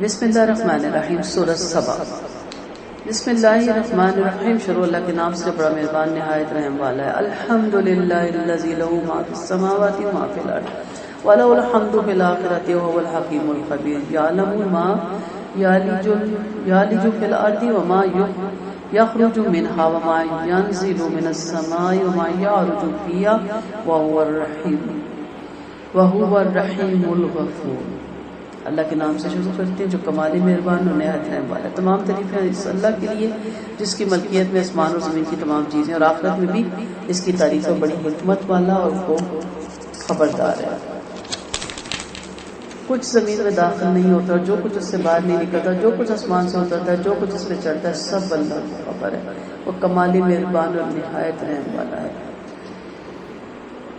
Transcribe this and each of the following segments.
بسم اللہ الرحمن الرحیم، سورۃ سبا۔ بسم اللہ الرحمن الرحیم، شروع اللہ کے نام سے بڑا مہربان نہایت رحم والا ہے۔ الحمدللہ الذی لہ ما فی السماوات و ما فی الارض ولہ الحمد فی الآخرۃ وہو الحکیم الخبیر۔ یعلم ما یالج فی الارض وما یخرج منها وما ینزل من السماء وما یعرج فیہا وہو الرحیم الغفور۔ اللہ کے نام سے شروع کرتے ہیں جو کمال مہربان اور نہایت رحم والا ہے۔ تمام تعریفیں اس اللہ کے لیے جس کی ملکیت میں آسمان و زمین کی تمام چیزیں، اور آخرت میں بھی اس کی تعریف بڑی حکمت والا اور وہ خبردار ہے۔ کچھ زمین میں داخل نہیں ہوتا اور جو کچھ اس سے باہر نہیں نکلتا، جو کچھ آسمان سے اترتا ہے، جو کچھ اس پہ چڑھتا ہے، سب اللہ کو خبر ہے۔ وہ کمال مہربان اور نہایت رحم والا ہے۔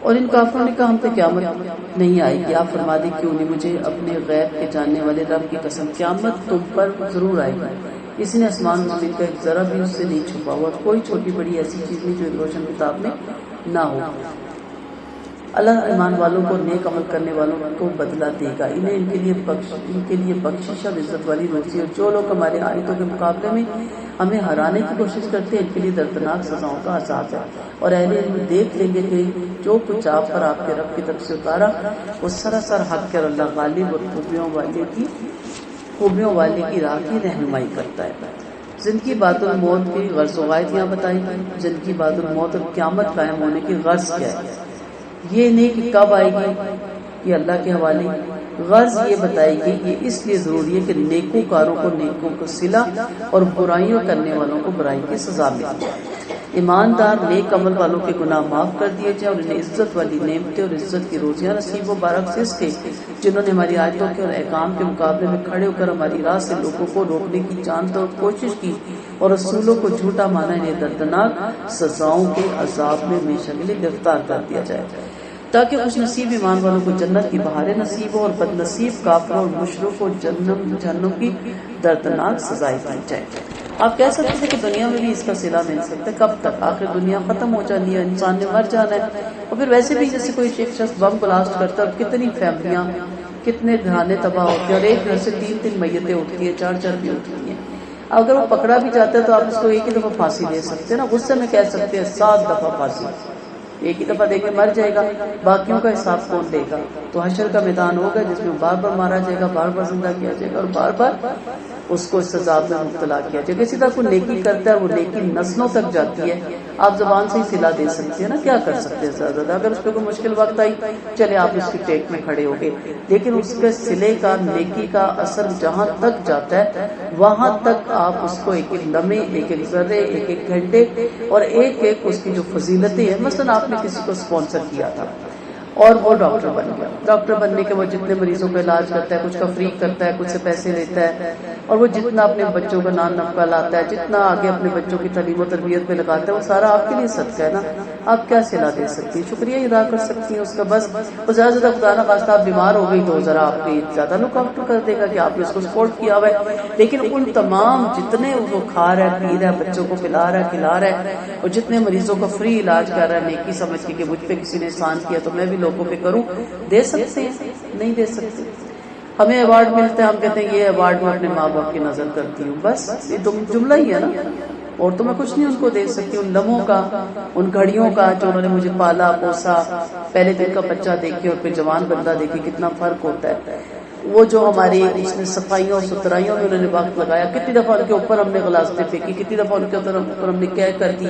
اور ان کافروں نے کہا ہم پہ قیامت نہیں آئے گی۔ آپ فرما دی کیوں نہیں؟ مجھے اپنے غیب کے جاننے والے رب کی قسم، قیامت تم پر ضرور آئے گی۔ اس نے آسمان و زمین کا ایک ذرہ بھی اس سے نہیں چھپا ہوا، کوئی چھوٹی بڑی ایسی چیز نہیں جو ایک روشن کتاب میں نہ ہو۔ اللہ ایمان والوں کو، نیک عمل کرنے والوں کو بدلہ دے گا، انہیں ان کے لیے بخشش اور عزت والی روزی، اور جو لوگ ہمارے آیتوں کے مقابلے میں ہمیں ہرانے کی کوشش کرتے ہیں ان کے لیے دردناک سزاؤں کا عذاب ہے۔ اور اہل علم دیکھ لیں گے کہ جو کچھ آپ پر آپ کے رب کی طرف سے اتارا وہ سراسر حق ہے، اور اللہ غالب اور خوبیوں والے کی راہ کی رہنمائی کرتا ہے۔ زندگی بعد الموت کی غرض و غایت یہاں بتائی گئی۔ زندگی بعد الموت اور قیامت قائم ہونے کی غرض کیا ہے؟ یہ نہیں کہ کب آئے گی، یہ اللہ کے حوالے۔ غرض یہ بتائی گئی کہ اس لیے ضروری ہے کہ نیکوکاروں کو نیکوں کو صلہ اور برائیوں کرنے والوں کو برائی کی سزا ملے۔ ایماندار نیک عمل والوں کے گناہ معاف کر دیے جائیں اور انہیں عزت والی نعمتیں اور عزت کی روزیاں نصیب و برکت اس کے جنہوں نے ہماری آیتوں کے اور احکام کے مقابلے میں کھڑے ہو کر ہماری راہ سے لوگوں کو روکنے کی جان توڑ کوشش کی اور رسولوں کو جھوٹا مانا، انہیں دردناک سزاؤں کے عذاب میں ہمیشہ کے لیے گرفتار کر دیا جائے، تاکہ خوش نصیب ایمان والوں کو جنت کی بہاریں نصیب ہو اور بد نصیب کافروں اور مشرکوں کو جہنم کی دردناک سزائیں دی جائے۔ آپ کہہ سکتے تھے کہ دنیا میں بھی اس کا صلہ مل سکتا ہے، کب تک؟ آخر دنیا ختم ہو جانی ہے، انسان نے مر جانا ہے۔ اور پھر ویسے بھی جیسے کوئی ایک شخص بم بلاسٹ کرتا ہے اور کتنی فیملیاں، کتنے گھرانے تباہ ہوتے ہیں، اور ایک گھر سے 3 میتیں اٹھتی ہیں، 4 بھی اٹھتی ہیں۔ اگر وہ پکڑا بھی جاتا ہے تو آپ اس کو ایک ہی دفعہ پھانسی دے سکتے ہیں نا، غصے میں کہہ سکتے ہیں 7 دفعہ پھانسی، ایک ہی دفعہ دے کے مر جائے گا، باقیوں کا حساب کون دے گا؟ تو حشر کا میدان ہوگا جس میں بار بار مارا جائے گا، بار بار زندہ کیا جائے گا اور بار بار اس کو اس عذاب میں مبتلا کیا جائے گا۔ اسی طرح کوئی نیکی کرتا ہے وہ نیکی نسلوں تک جاتی ہے۔ آپ زبان سے ہی صلہ دے سکتے ہیں نا، کیا کر سکتے ہیں زیادہ؟ اگر اس پہ کوئی مشکل وقت آئی چلے آپ اس کی ٹیک میں کھڑے ہو گئے، لیکن اس کے صلے کا، نیکی کا اثر جہاں تک جاتا ہے وہاں تک آپ اس کو ایک ایک لمحے، ایک ایک ذرے، ایک ایک گھنٹے اور ایک ایک اس کی جو فضیلتیں ہیں، مثلا آپ نے کسی کو اسپانسر کیا تھا اور وہ ڈاکٹر بن گیا، ڈاکٹر بننے کے وہ جتنے مریضوں کا علاج کرتا ہے، کچھ کا فری کرتا ہے، کچھ سے پیسے لیتا ہے، اور وہ جتنا اپنے بچوں کا نام نفقہ لاتا ہے، جتنا آگے اپنے بچوں کی تعلیم و تربیت پہ لگاتا ہے، وہ سارا آپ کے لیے صدقہ ہے نا۔ آپ کیا صلہ دے سکتی ہیں؟ شکریہ ادا کر سکتی ہیں اس کا، بس وہ زیادہ زیادہ خدا نہ خواستہ آپ بیمار ہو گئی تو ذرا آپ کی زیادہ لک آفٹر کر دے گا کہ آپ نے اس کو سپورٹ کیا ہوا ہے، لیکن ان تمام جتنے وہ کھا رہا ہے، پی رہا ہے، بچوں کو پلا رہا ہے، کھلا رہا ہے، اور جتنے مریضوں کا فری علاج کر رہا ہے نیکی سمجھ کے کہ مجھ پہ کسی نے احسان کیا تو میں بھی لوگوں پہ کروں، دے سکتے ہیں؟ نہیں دے سکتے۔ ہمیں ایوارڈ ملتا ہے، ہم کہتے ہیں یہ ایوارڈ میں اپنے ماں باپ کی نظر کرتی ہوں، بس یہ جملہ ہی ہے نا، اور تو میں کچھ نہیں ان کو دے سکتی، ان لمحوں کا، ان گھڑیوں کا جو انہوں نے مجھے پالا پوسا، پہلے دن کا بچہ دیکھے اور پھر جوان بندہ دیکھے، کتنا فرق ہوتا ہے۔ وہ جو ہماری اس نے صفائیوں اور ستھرائیوں میں انہوں نے وقت لگایا، کتنی دفعہ ان کے اوپر ہم نے غلاظتیں پھینکی، کتنی دفعہ ان کے اوپر ہم نے کیا کر دی،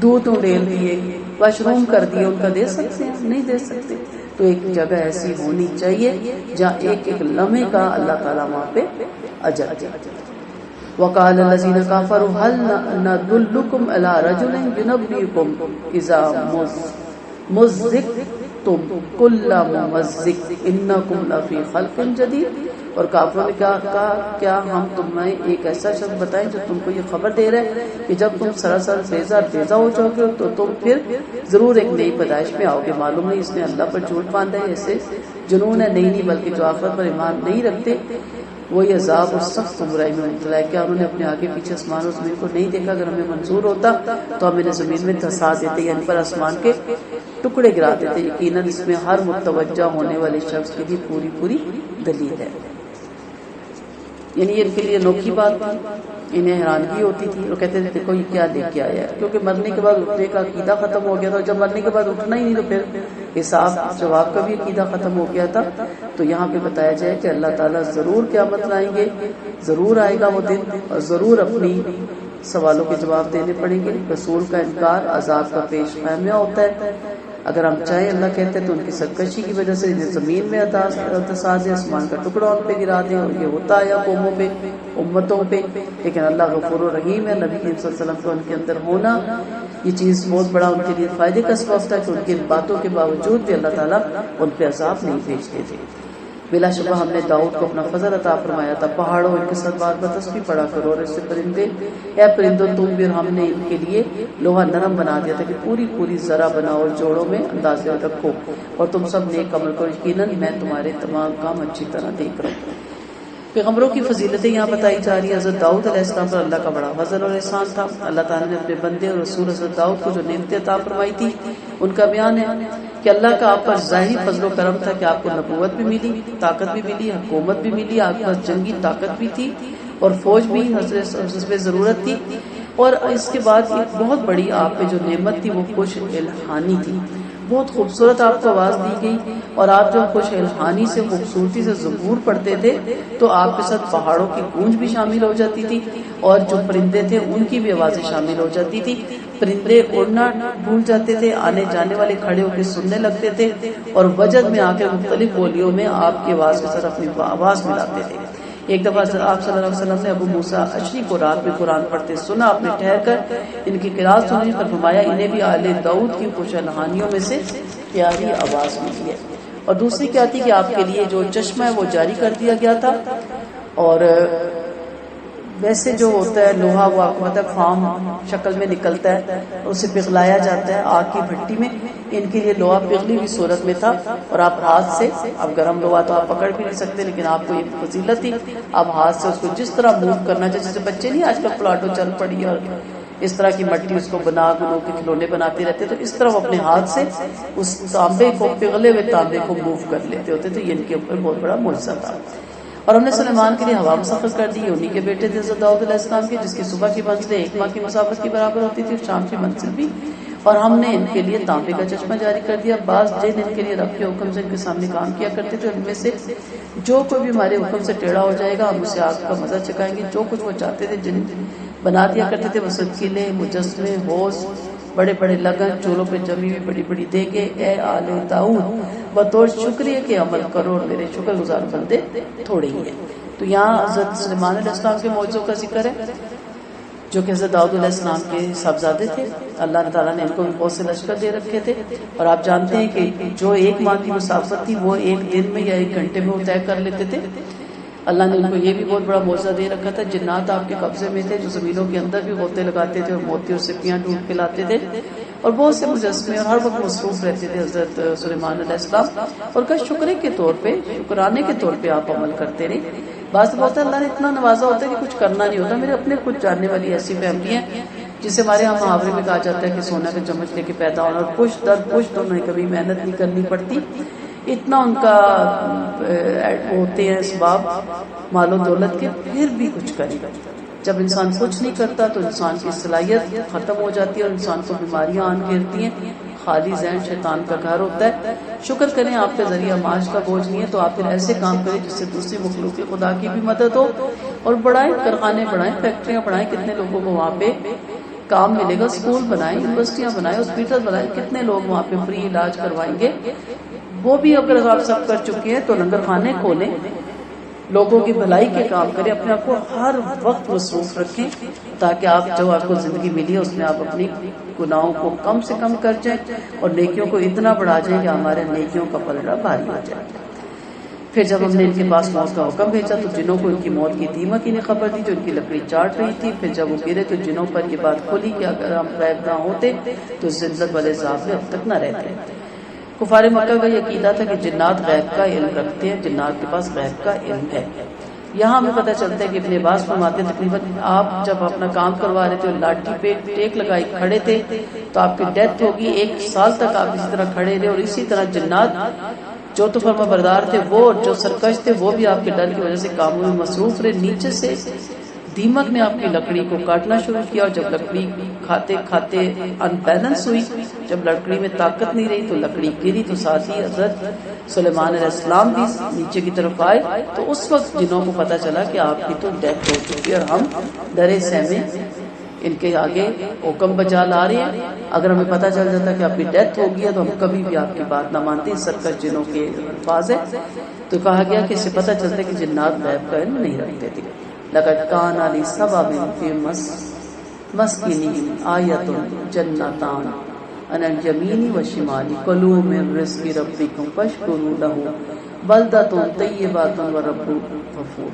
دودھ ڈیل دیے، واش روم کر دیے، ان کا دے سکتے ہیں؟ نہیں دے سکتے۔ تو ایک جگہ ایسی ہونی چاہیے جہاں ایک ایک لمحے کا اللہ تعالیٰ وہاں پہ اجر دے۔ وقال الذين كفروا هل ندلكم على رجل ينبئكم اذا مزقتم كل ممزق انكم لفي خلق جديد۔ اور کافروں نے کہا کیا ہم تمہیں ایک ایسا شخص بتائیں جو تم کو یہ خبر دے رہا ہے کہ جب تم سراسر بیزا ہو جاؤ گے تو تم پھر ضرور ایک نئی پیدائش میں آؤ گے۔ معلوم نہیں اس نے اللہ پر جھوٹ باندھا ہے، ایسے جنون ہے نہیں بلکہ جو آخرت پر ایمان نہیں رکھتے وہی عذاب اور سخت گمراہی میں مبتلا ہے۔ کیا انہوں نے اپنے آگے پیچھے آسمان و زمین کو نہیں دیکھا؟ اگر ہمیں منظور ہوتا تو ہم انہیں زمین میں دھسا دیتے، یعنی پر آسمان کے ٹکڑے گرا دیتے۔ یقیناً اس میں ہر متوجہ ہونے والے شخص کے لیے پوری دلیل ہے۔ یعنی یہ ان کے لیے انوکھی بات تھی، انہیں حیرانگی ہوتی تھی، وہ کہتے تھے دیکھو یہ کیا لے کے آیا ہے، کیونکہ مرنے کے بعد اٹھنے کا عقیدہ ختم ہو گیا تھا، جب مرنے کے بعد اٹھنا ہی نہیں تو پھر حساب جواب کا بھی عقیدہ ختم ہو گیا تھا۔ تو یہاں پہ بتایا جائے کہ اللہ تعالیٰ ضرور قیامت لائیں گے، ضرور آئے گا وہ دن، اور ضرور اپنی سوالوں کے جواب دینے پڑیں گے۔ رسول کا انکار عذاب کا پیش خیمہ ہوتا ہے، اگر ہم چاہیں اللہ کہتے ہیں تو ان کی سرکشی کی وجہ سے زمین میں اعتصاد ہے، آسمان کا ٹکڑا ان پہ گرا دیں، اور یہ ہوتا ہے قوموں پہ، امتوں پہ، لیکن اللہ غفور و رحیم ہے۔ نبی صلی اللہ علیہ وسلم کو ان کے اندر ہونا یہ چیز بہت بڑا ان کے لیے فائدے کا سبب تھا کہ ان کی باتوں کے باوجود بھی اللہ تعالیٰ ان پہ عذاب نہیں بھیجتے تھے۔ بلا شبہ ہم نے داؤد کو اپنا فضل عطا فرمایا تھا، پہاڑوں ان کے ساتھ بات بتسبیح پڑا کرو، اور اس سے پرندے، اے پرندوں تم بھی، اور ہم نے ان کے لیے لوہا نرم بنا دیا تھا کہ پوری پوری ذرا بناؤ اور جوڑوں میں اندازے رکھو، اور تم سب نیک عمل کرو، یقیناً میں تمہارے تمام کام اچھی طرح دیکھ رہا ہوں۔ پیغمبروں کی فضیلتیں یہاں بتائی جا رہی ہیں۔ حضرت داؤد علیہ السلام پر اللہ کا بڑا فضل اور احسان تھا۔ اللہ تعالیٰ نے اپنے بندے اور رسول حضرت داؤد کو جو نعمتیں عطا فرمائی تھی ان کا بیان ہے کہ اللہ کا آپ پر ظاہری فضل و کرم تھا کہ آپ کو نبوت بھی ملی، طاقت بھی ملی، حکومت بھی ملی، آپ کے پاس جنگی طاقت بھی تھی اور فوج بھی جس پہ ضرورت تھی، اور اس کے بعد ایک بہت بڑی آپ پہ جو نعمت تھی وہ خوش الہانی تھی۔ بہت خوبصورت آپ کو آواز دی گئی، اور آپ جب خوش الہانی سے خوبصورتی سے زبور پڑھتے تھے تو آپ کے ساتھ پہاڑوں کی گونج بھی شامل ہو جاتی تھی، اور جو پرندے تھے ان کی بھی آوازیں شامل ہو جاتی تھی۔ پرندے اڑنا بھول جاتے تھے، آنے جانے والے کھڑے ہو کے سننے لگتے تھے، اور وجد میں آ کے مختلف بولیوں میں آپ کی آواز کے ساتھ اپنی آواز ملاتے تھے۔ ایک دفعہ آپ صلی اللہ علیہ وسلم نے ابو موسیٰ اشعری کو رات میں قرآن پڑھتے سنا، آپ نے ٹھہر کر ان کی قرات سنی، پر فرمایا انہیں بھی آل داؤد کی خوش الہانیوں میں سے پیاری آواز ملی ہے۔ اور دوسری کیا تھی کہ آپ کے لیے جو چشمہ ہے وہ جاری کر دیا گیا تھا، اور ویسے جو ہوتا ہے لوہا وہ آپ کو پتہ ہے فام شکل میں نکلتا ہے، اسے پگھلایا جاتا ہے آگ کی بھٹی میں، ان کے لیے لوہا پگھلی ہوئی صورت میں تھا، اور آپ ہاتھ سے، اب گرم لوہا تو آپ پکڑ بھی نہیں سکتے، لیکن آپ کو یہ فضیلت تھی آپ ہاتھ سے اس کو جس طرح موو کرنا چاہیے، جیسے بچے نہیں آج کل پلاٹو چل پڑی اور اس طرح کی مٹی اس کو بنا کے کھلونے بناتے رہتے، تو اس طرح وہ اپنے ہاتھ سے اس تانبے کو، پگھلے ہوئے تانبے کو موو کر لیتے ہوتے، تو یہ ان کے اوپر بہت بڑا معجزہ تھا۔ اور ہم نے سلیمان کے لیے ہوا مسخر کر دی، انہی کے بیٹے تھے حضرت داؤد علیہ السلام کے، جس کی صبح کی منزل 1 ماہ کی مسافت کی برابر ہوتی تھی، اور شام کی منزل بھی، اور ہم نے ان کے لیے تانبے کا چشمہ جاری کر دیا۔ بعض جن ان کے لیے رب کے حکم سے ان کے سامنے کام کیا کرتے تھے، ان میں سے جو کوئی بھی ہمارے حکم سے ٹیڑھا ہو جائے گا ہم اسے آگ کا مزہ چکھائیں گے۔ جو کچھ وہ چاہتے تھے جن بنا دیا کرتے تھے، وہ سلسلے، مجسمے، ہوز، بڑے بڑے لگن، چولوں پہ جمی ہوئی بڑی بڑی دیگیں، اے آل داؤد بطور شکریہ کے عمل کرو، اور میرے شکر گزار بندے تھوڑے ہی ہیں۔ تو یہاں حضرت سلیمان علیہ السلام کے معجزوں کا ذکر ہے، جو کہ حضرت داؤد علیہ السلام کے صاحبزادے تھے۔ اللہ تعالیٰ نے ان کو بہت سے لشکر دے رکھے تھے، اور آپ جانتے ہیں کہ جو 1 ماہ کی مسافت تھی وہ 1 دن میں یا 1 گھنٹے میں وہ طے کر لیتے تھے۔ اللہ نے ان کو یہ بھی بہت بڑا معجزہ دے رکھا تھا، جنات آپ کے قبضے میں تھے جو زمینوں کے اندر بھی غوطے لگاتے تھے اور موتی اور سپیاں ڈھونڈ کے لاتے تھے، اور بہت سے مجسمے، اور ہر وقت مصروف رہتے تھے حضرت سلیمان علیہ السلام، اور کا شکرے کے طور پہ، شکرانے کے طور پہ آپ عمل کرتے رہے۔ بعض بہت اللہ نے اتنا نوازا ہوتا ہے کہ کچھ کرنا نہیں ہوتا۔ میرے اپنے کچھ جاننے والی ایسی فیملی ہیں جسے ہمارے یہاں محاورے میں کہا جاتا ہے کہ سونا کا چمچ لے کے پیدا ہونا، اور پشت در پشت انہیں کبھی محنت نہیں کرنی پڑتی، اتنا ان کا ہوتے ہیں اسباب مال و دولت کے، پھر بھی کچھ کرے گا۔ جب انسان کچھ نہیں کرتا تو انسان کی صلاحیت ختم ہو جاتی ہے، اور انسان کو بیماریاں آن گھیرتی ہیں، خالی ذہن شیطان کا گھر ہوتا ہے۔ شکر کریں آپ کا ذریعہ معاش کا بوجھ نہیں ہے، تو آپ پھر ایسے کام کریں جس سے دوسری مخلوق خدا کی بھی مدد ہو، اور بڑھائیں، کارخانے بڑھائیں، فیکٹریاں بڑھائیں، کتنے لوگوں کو وہاں پہ کام ملے گا، اسکول بنائیں، یونیورسٹیاں بنائیں، ہاسپٹل بنائیں، کتنے لوگ وہاں پہ فری علاج کروائیں گے۔ وہ بھی اگر آپ سب کر چکے ہیں تو لنگر خانے کھولیں، لوگوں کی بھلائی کے کام کریں، اپنے آپ کو ہر وقت مصروف رکھیں، تاکہ آپ جو آپ کو زندگی ملی ہے اس میں آپ اپنی گناہوں کو کم سے کم کر جائیں، اور نیکیوں کو اتنا بڑھا جائیں کہ ہمارے نیکیوں کا پلڑا بھاری ہو جائے۔ پھر جب ہم نے ان کے پاس موت کا حکم بھیجا تو جنوں کو ان کی موت کی دیمک ہی نے خبر دی جو ان کی لکڑی چاٹ رہی تھی۔ پھر جب وہ گرے تو جنوں پر یہ بات کھلی کہ اگر ہم غائب نہ ہوتے تو ذلت والے عذاب میں اب تک نہ رہتے۔ کفار مکہ کا یہ عقیدہ تھا کہ جنات غیب کا علم رکھتے ہیں، جنات کے پاس غیب کا علم ہے۔ یہاں ہمیں پتہ چلتا ہے کہ ابن عباس فرماتے ہیں تقریباً آپ جب اپنا کام کروا رہے تھے اور لاٹھی پہ ٹیک لگائی کھڑے تھے تو آپ کی ڈیتھ ہوگی، 1 سال تک آپ اسی طرح کھڑے رہے، اور اسی طرح جنات جو تو فرما بردار تھے وہ، جو سرکش تھے وہ بھی آپ کے ڈر کی وجہ سے کاموں میں مصروف رہے۔ نیچے سے دیمک نے آپ کی لکڑی کو کاٹنا شروع کیا، اور جب لکڑی کھاتے کھاتے ان بیلنس ہوئی، جب لکڑی میں طاقت نہیں رہی تو لکڑی گری، تو ساتھ ہی حضرت سلیمان علیہ السلام بھی نیچے کی طرف آئے۔ تو اس وقت جنوں کو پتا چلا کہ آپ کی تو ڈیتھ ہو چکی ہے، اور ہم ڈرے سہمے ان کے آگے حکم بجا لا رہے ہیں۔ اگر ہمیں پتا چل جاتا کہ آپ کی ڈیتھ ہو گئی ہے تو ہم کبھی بھی آپ کی بات نہ مانتے۔ سرکش جنوں کے الفاظ ہے۔ تو کہا گیا کہ اس سے پتا چلتا ہے کہ جنات غیب کا علم نہیں رکھتے تھے۔ لقد کان لسبأ فی مسکنہم آیۃ جنتان عن الیمین والشمال کلوا من رزق ربکم واشکروا لہ بلدۃ طیبۃ ورب غفور۔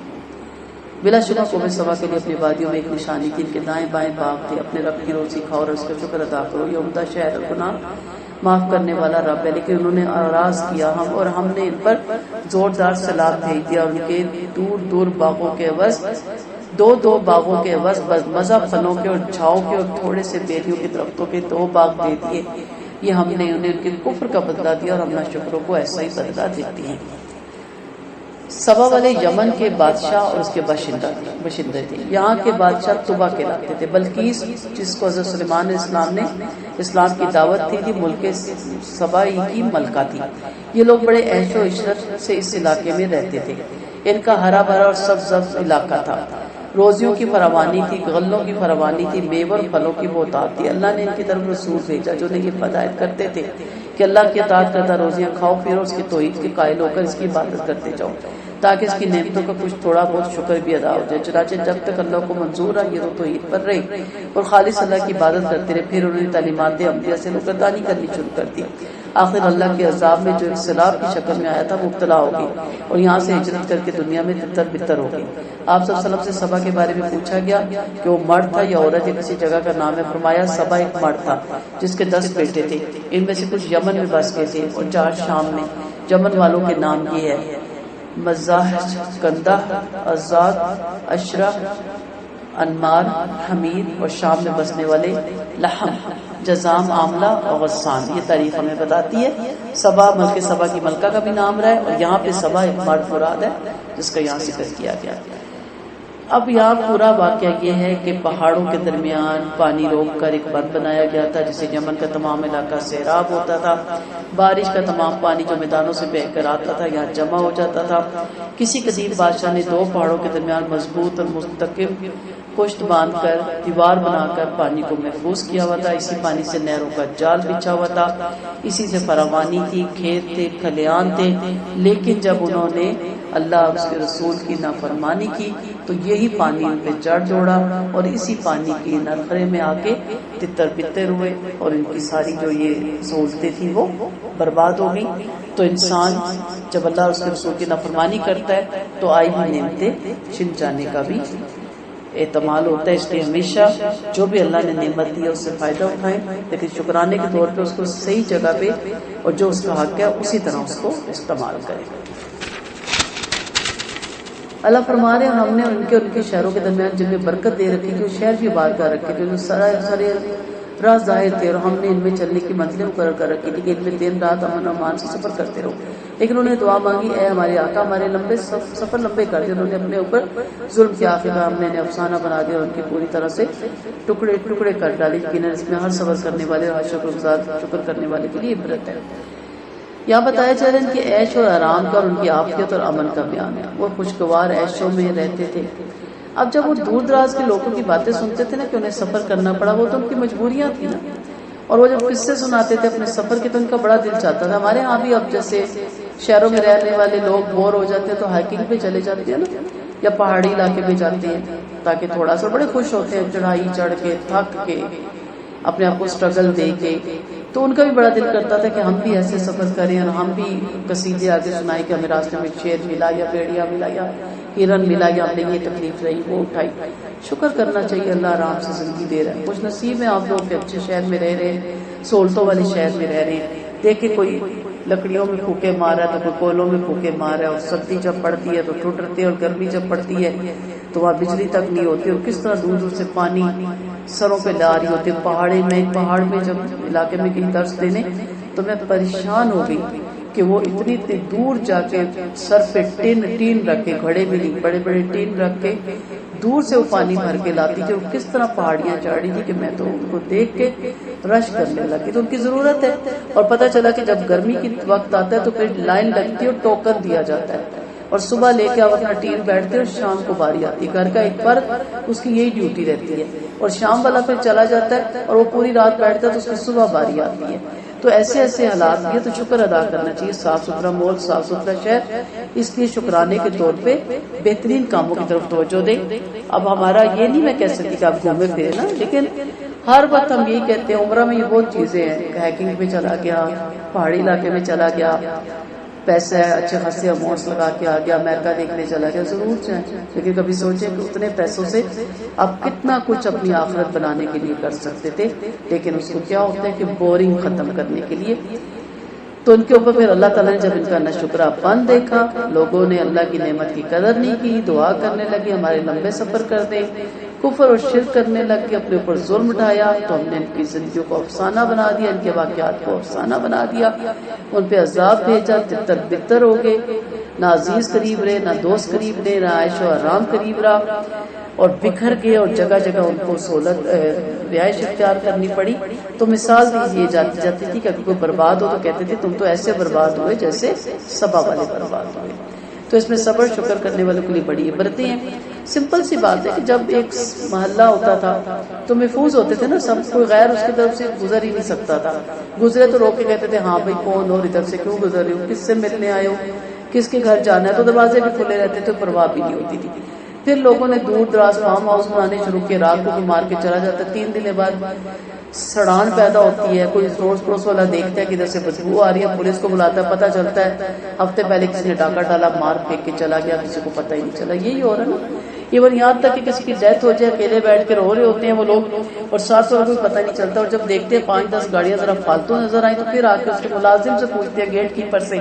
بلا شبہ قوم سبا کے لیے اپنی وادیوں میں ایک نشانی تھی، ان کے دائیں بائیں باغ تھے۔ اپنے رب کی روزی کھاؤ اور اس کا شکر ادا کرو، یہ عمدہ شہر اور گناہ معاف کرنے والا رب ہے۔ لیکن انہوں نے اعراض کیا ہم نے ان پر زوردار سیلاب بھیج دیا، اور ان کے دور دور باغوں کے عوض دو باغوں کے عوض مزہ پھلوں کے اور چھاؤں کے اور تھوڑے سے بیریوں کے درختوں کے 2 باغ دے دیے۔ یہ ہم نے انہیں ان کے کفر کا بدلہ دیا، اور ہم ناشکروں کو ایسا ہی بدلہ دیتے ہیں۔ سبا والے یمن کے بادشاہ اور اس کے باشندے تھے۔ یہاں کے بادشاہ طبا کہلاتے تھے۔ بلقیس جس کو حضرت سلیمان علیہ السلام نے اسلام کی دعوت تھی ملک سبا ہی کی ملکہ تھی۔ یہ لوگ بڑے عیش و عشرت سے اس علاقے میں رہتے تھے۔ ان کا ہرا بھرا اور سبز علاقہ تھا۔ روزیوں کی فراوانی تھی، غلوں کی فراوانی تھی، میوے اور پھلوں کی بہتات تھی۔ اللہ نے ان کی طرف رسول بھیجا جو انہیں یہ ہدایت کرتے تھے کہ اللہ کی اطاعت کرتا روزیاں کھاؤ، پھر اس کی توحید کے قائل ہو کر اس کی عبادت کرتے جاؤ، تاکہ اس کی نعمتوں کا کچھ تھوڑا بہت شکر بھی ادا ہو جائے۔ چنانچہ جب تک اللہ کو منظور ہے یہ تو توحید پر رہے اور خالص اللہ کی عبادت کرتے رہے۔ پھر انہوں نے تعلیمات انبیاء سے نکردانی کرنی شروع کر دی۔ آخر اللہ کے عذاب میں جو ایک سیلاب کی شکل میں آیا تھا مبتلا ہو گئی، اور یہاں سے ہجرت کر کے دنیا میں تتر بتر ہو گئی۔ آپ صلی اللہ علیہ وسلم سے سبا کے بارے میں پوچھا گیا کہ وہ مرد تھا یا عورت یا کسی جگہ کا نام ہے۔ فرمایا سبا ایک مرد تھا جس کے 10 بیٹے تھے، ان میں سے کچھ یمن میں بس گئے تھے اور 4 شام میں۔ یمن والوں کے نام یہ ہے: مزاحج، کندہ، عزاد، اشرا، انمار، حمید، اور شام میں بسنے والے لحم، جزام، عاملہ اور غسان۔ یہ تاریخ ہمیں بتاتی ہے۔ سبا ملک سبا کی ملکہ کا بھی نام رہا ہے، اور یہاں پہ سبا ایک مرد مراد ہے جس کا یہاں ذکر کیا گیا۔ اب یہاں پورا واقعہ یہ ہے کہ پہاڑوں کے درمیان پانی روک کر ایک بند بنایا گیا تھا جسے یمن کا تمام علاقہ سیراب ہوتا تھا۔ بارش کا تمام پانی جو میدانوں سے بہہ کر آتا تھا یہاں جمع ہو جاتا تھا۔ کسی قدیم بادشاہ نے 2 پہاڑوں کے درمیان مضبوط اور مستحکم پشت باندھ کر دیوار بنا کر پانی کو محفوظ کیا ہوا تھا۔ اسی پانی سے نہروں کا جال بچھا ہوا تھا، اسی سے فراوانی تھی، کھیت تھے، کھلیان تھے۔ لیکن جب انہوں نے اللہ اور اس کے رسول کی نافرمانی کی تو یہی پانی ان پہ چڑھ دوڑا، اور اسی پانی کے نرخرے میں آ کے تتر بتر ہوئے، اور ان کی ساری جو یہ سہولتیں تھیں وہ برباد ہو گئی۔ تو انسان جب اللہ اور اس کے رسول کی نافرمانی کرتا ہے تو آئی ہوئی نعمتیں چھن جانے کا بھی احتمال ہوتا ہے۔ اس لیے ہمیشہ جو بھی اللہ نے نعمت دی ہے اس سے فائدہ اٹھائیں، لیکن شکرانے کے طور پہ اس کو صحیح جگہ پہ اور جو اس کا حق ہے اسی طرح اس کو استعمال کریں۔ اللہ فرما رہے ہیں ہم نے ان کے شہروں کے درمیان جن میں برکت دے رکھی کہ شہر بھی آباد کر رکھے تھے، جو سارے راہ ظاہر تھے، اور ہم نے ان میں چلنے کی منزلیں مقرر کر رکھی تھی کہ ان میں 3 رات امن و امان سے سفر کرتے رہو۔ لیکن انہوں نے دعا مانگی، اے ہمارے آقا ہمارے سفر لمبے کر دے۔ انہوں نے اپنے اوپر ظلم کیا، آخر ہم نے انہیں افسانہ بنا دیا اور ان کی پوری طرح سے ٹکڑے کر ڈالے۔ یقیناً اس میں ہر صبر کرنے والے اور شکر کرنے والے کے لیے عبرت ہے۔ یہاں بتایا چل رہا ہے ان کی عیش اور آرام کا اور ان کی عافیت اور امن کا بیان ہے۔ وہ خوشگوار عیشوں میں رہتے تھے۔ اب جب وہ دور دراز کے لوگوں کی باتیں سنتے تھے نا کہ انہیں سفر کرنا پڑا، وہ تو ان کی مجبوریاں تھیں نا، اور وہ جب قصے سناتے تھے اپنے سفر کے تو ان کا بڑا دل چاہتا تھا۔ ہمارے ہاں بھی اب جیسے شہروں میں رہنے والے لوگ بور ہو جاتے ہیں تو ہائکنگ پہ چلے جاتے ہیں نا، یا پہاڑی علاقے میں جاتے ہیں تاکہ تھوڑا سا، بڑے خوش ہوتے ہیں چڑھائی چڑھ کے، تھک کے، اپنے آپ کو اسٹرگل دے کے۔ تو ان کا بھی بڑا دل کرتا تھا کہ ہم بھی ایسے سفر کریں اور ہم بھی قصیدے آگے سنائیں کہ ہمیں راستے میں شیر ملا یا بھیڑیا ملا یا ہرن ملا یا ہم نے یہ تکلیف رہی وہ اٹھائی۔ شکر کرنا چاہیے، اللہ آرام سے زندگی دے رہا ہے۔ خوش نصیب ہیں آپ لوگ کہ اچھے شہر میں رہ رہے ہیں، سہولتوں والے شہر میں رہ رہے ہیں۔ دیکھیں کوئی لکڑیوں میں پھوکے مار رہا ہے تو کوئی کوئلوں میں پھوکے مار رہا ہے، اور سردی جب پڑتی ہے تو ٹوٹتے ہیں، اور گرمی جب پڑتی ہے تو وہاں بجلی تک نہیں ہوتی، اور کس طرح دور دور سے پانی سروں پہ لا رہی ہوتی ہے۔ پہاڑ میں جب علاقے میں گئی درس دینے تو میں پریشان ہو گئی کہ وہ اتنی دور جا کے سر پہ ٹین رکھ کے، گھڑے بھی نہیں، بڑے بڑے ٹین رکھ کے دور سے وہ پانی بھر کے لاتی تھی، وہ کس طرح پہاڑیاں چڑھ رہی تھی کہ میں تو ان کو دیکھ کے رش کرنے لگی۔ تو ان کی ضرورت ہے، اور پتہ چلا کہ جب گرمی کی وقت آتا ہے تو پھر لائن لگتی ہے اور ٹوکن دیا جاتا ہے، اور صبح لے کے آپ اپنا ٹین بیٹھتے اور شام کو باری آتی ہے۔ گھر کا ایک فرد اس کی یہی ڈیوٹی رہتی ہے، اور شام والا پھر چلا جاتا ہے اور وہ پوری رات بیٹھتا ہے تو اس کی صبح باری آتی ہے۔ تو ایسے ایسے حالات بھی ہے، تو شکر ادا کرنا چاہیے۔ صاف ستھرا ملک، صاف ستھرا شہر، اس لیے شکرانے کے طور پہ بہترین کاموں کی طرف توجہ دیں۔ اب ہمارا یہ نہیں میں کہہ سکتی کہ آپ گھومے پھرے نا، لیکن ہر وقت ہم یہی کہتے ہیں عمرہ میں یہ بہت چیزیں ہیں، ہیکنگ میں چلا گیا، پہاڑی علاقے میں چلا گیا، پیسے اچھے خاصے اماؤنٹس لگا کے آ گیا، امریکہ دیکھنے چلا گیا، ضرور جائیں، لیکن کبھی سوچیں کہ اتنے پیسوں سے آپ کتنا کچھ اپنی آخرت بنانے کے لیے کر سکتے تھے، لیکن اس کو کیا ہوتا ہے کہ بورنگ ختم کرنے کے لیے۔ تو ان کے اوپر پھر اللہ تعالیٰ نے جب ان کا ناشکرا پن دیکھا، لوگوں نے اللہ کی نعمت کی قدر نہیں کی، دعا کرنے لگے ہمارے لمبے سفر کر دیں، کفر اور شرک کرنے لگ کے اپنے اوپر ظلم اٹھایا، تو ہم نے ان کی زندگیوں کو افسانہ بنا دیا، ان کے واقعات کو افسانہ بنا دیا، ان پہ عذاب بھیجا، تتر بتر ہو گئے، نہ عزیز قریب رہے، نہ دوست قریب رہے، نہ عائش و آرام قریب رہا، اور بکھر گئے، اور جگہ جگہ ان کو سہولت رہائش اختیار کرنی پڑی۔ تو مثال دی جاتی تھی کہ اگر کوئی برباد ہو تو کہتے تھے تم تو ایسے برباد ہوئے جیسے سبا والے برباد ہوئے۔ تو اس میں صبر شکر کرنے والوں کے لیے بڑی عبرتیں ہیں۔ سمپل سی بات ہے کہ جب ایک محلہ ہوتا تھا تو محفوظ ہوتے تھے نا سب، کوئی غیر اس کی طرف سے گزر ہی نہیں سکتا تھا، گزرے تو روک کے کہتے تھے ہاں بھائی کون ہو، ادھر سے کیوں گزر رہے ہو، کس سے ملنے آئے ہو، کس کے گھر جانا ہے، تو دروازے بھی کھلے رہتے تھے، پرواہ بھی نہیں ہوتی تھی۔ پھر لوگوں نے دور دراز فارم ہاؤس بنانے شروع کیے، رات کو کوئی مار کے چلا جاتا، 3 دن بعد سڑان پیدا ہوتی ہے، کوئی روز پڑوس والا دیکھتا ہے کہ ادھر سے بدبو آ رہی ہے، پولیس کو بلاتا ہے، پتہ چلتا ہے ہفتے پہلے کسی نے ڈاکہ ڈالا، مار پھینک کے چلا گیا، کسی کو پتہ ہی نہیں چلا۔ یہی ہو رہا ہے نا، ایون یہاں تک کہ کسی کی ڈیتھ ہو جائے، اکیلے بیٹھ کے رو رہے ہوتے ہیں وہ لوگ، اور ساتھ ساتھ کوئی پتہ نہیں چلتا، اور جب دیکھتے ہیں 5-10 گاڑیاں ذرا فالتو نظر آئیں تو پھر آ کے اس کے ملازم سے پوچھتے ہیں، گیٹ کیپر سے،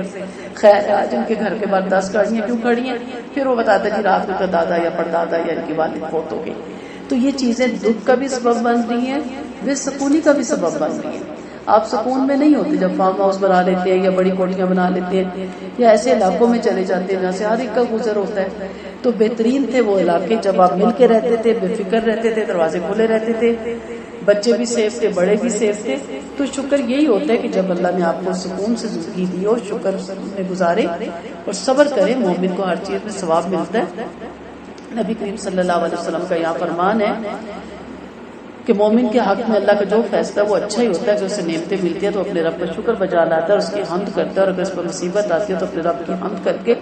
خیر آج ان کے گھر کے باہر 10 گاڑیاں کیوں کھڑی ہیں؟ پھر وہ بتاتا ہے کہ رات میں کا دادا یا پردادا یا ان کی والد فوت ہو گئی۔ تو یہ چیزیں دکھ کا بھی سبب بن رہی ہیں، بے سکونی کا بھی سبب بن رہی ہیں۔ آپ سکون میں نہیں ہوتے جب فارم ہاؤس بنا لیتے ہیں یا بڑی کوٹیاں بنا لیتے ہیں یا ایسے علاقوں میں چلے جاتے ہیں جہاں سے ہر ایک کا گزر ہوتا ہے۔ تو بہترین تھے وہ علاقے جب آپ مل کے رہتے تھے، بے فکر رہتے تھے، دروازے کھلے رہتے تھے، بچے بھی سیف تھے، بڑے بھی سیف تھے۔ تو شکر یہی ہوتا ہے کہ جب اللہ نے آپ کو سکون سے زندگی دی ہو، شکر میں گزارے اور صبر کرے، مومن کو ہر چیز میں ثواب ملتا ہے۔ نبی کریم صلی اللہ علیہ وسلم کا یہاں فرمان ہے کہ مومن کے حق میں اللہ کا جو فیصلہ وہ اچھا ہی ہوتا ہے، کہ اسے نعمتیں ملتی ہیں تو اپنے رب کا شکر بجا لاتا ہے اور اس کی حمد کرتا ہے، اور اگر اس پر مصیبت آتی ہے تو اپنے رب کی حمد کر کے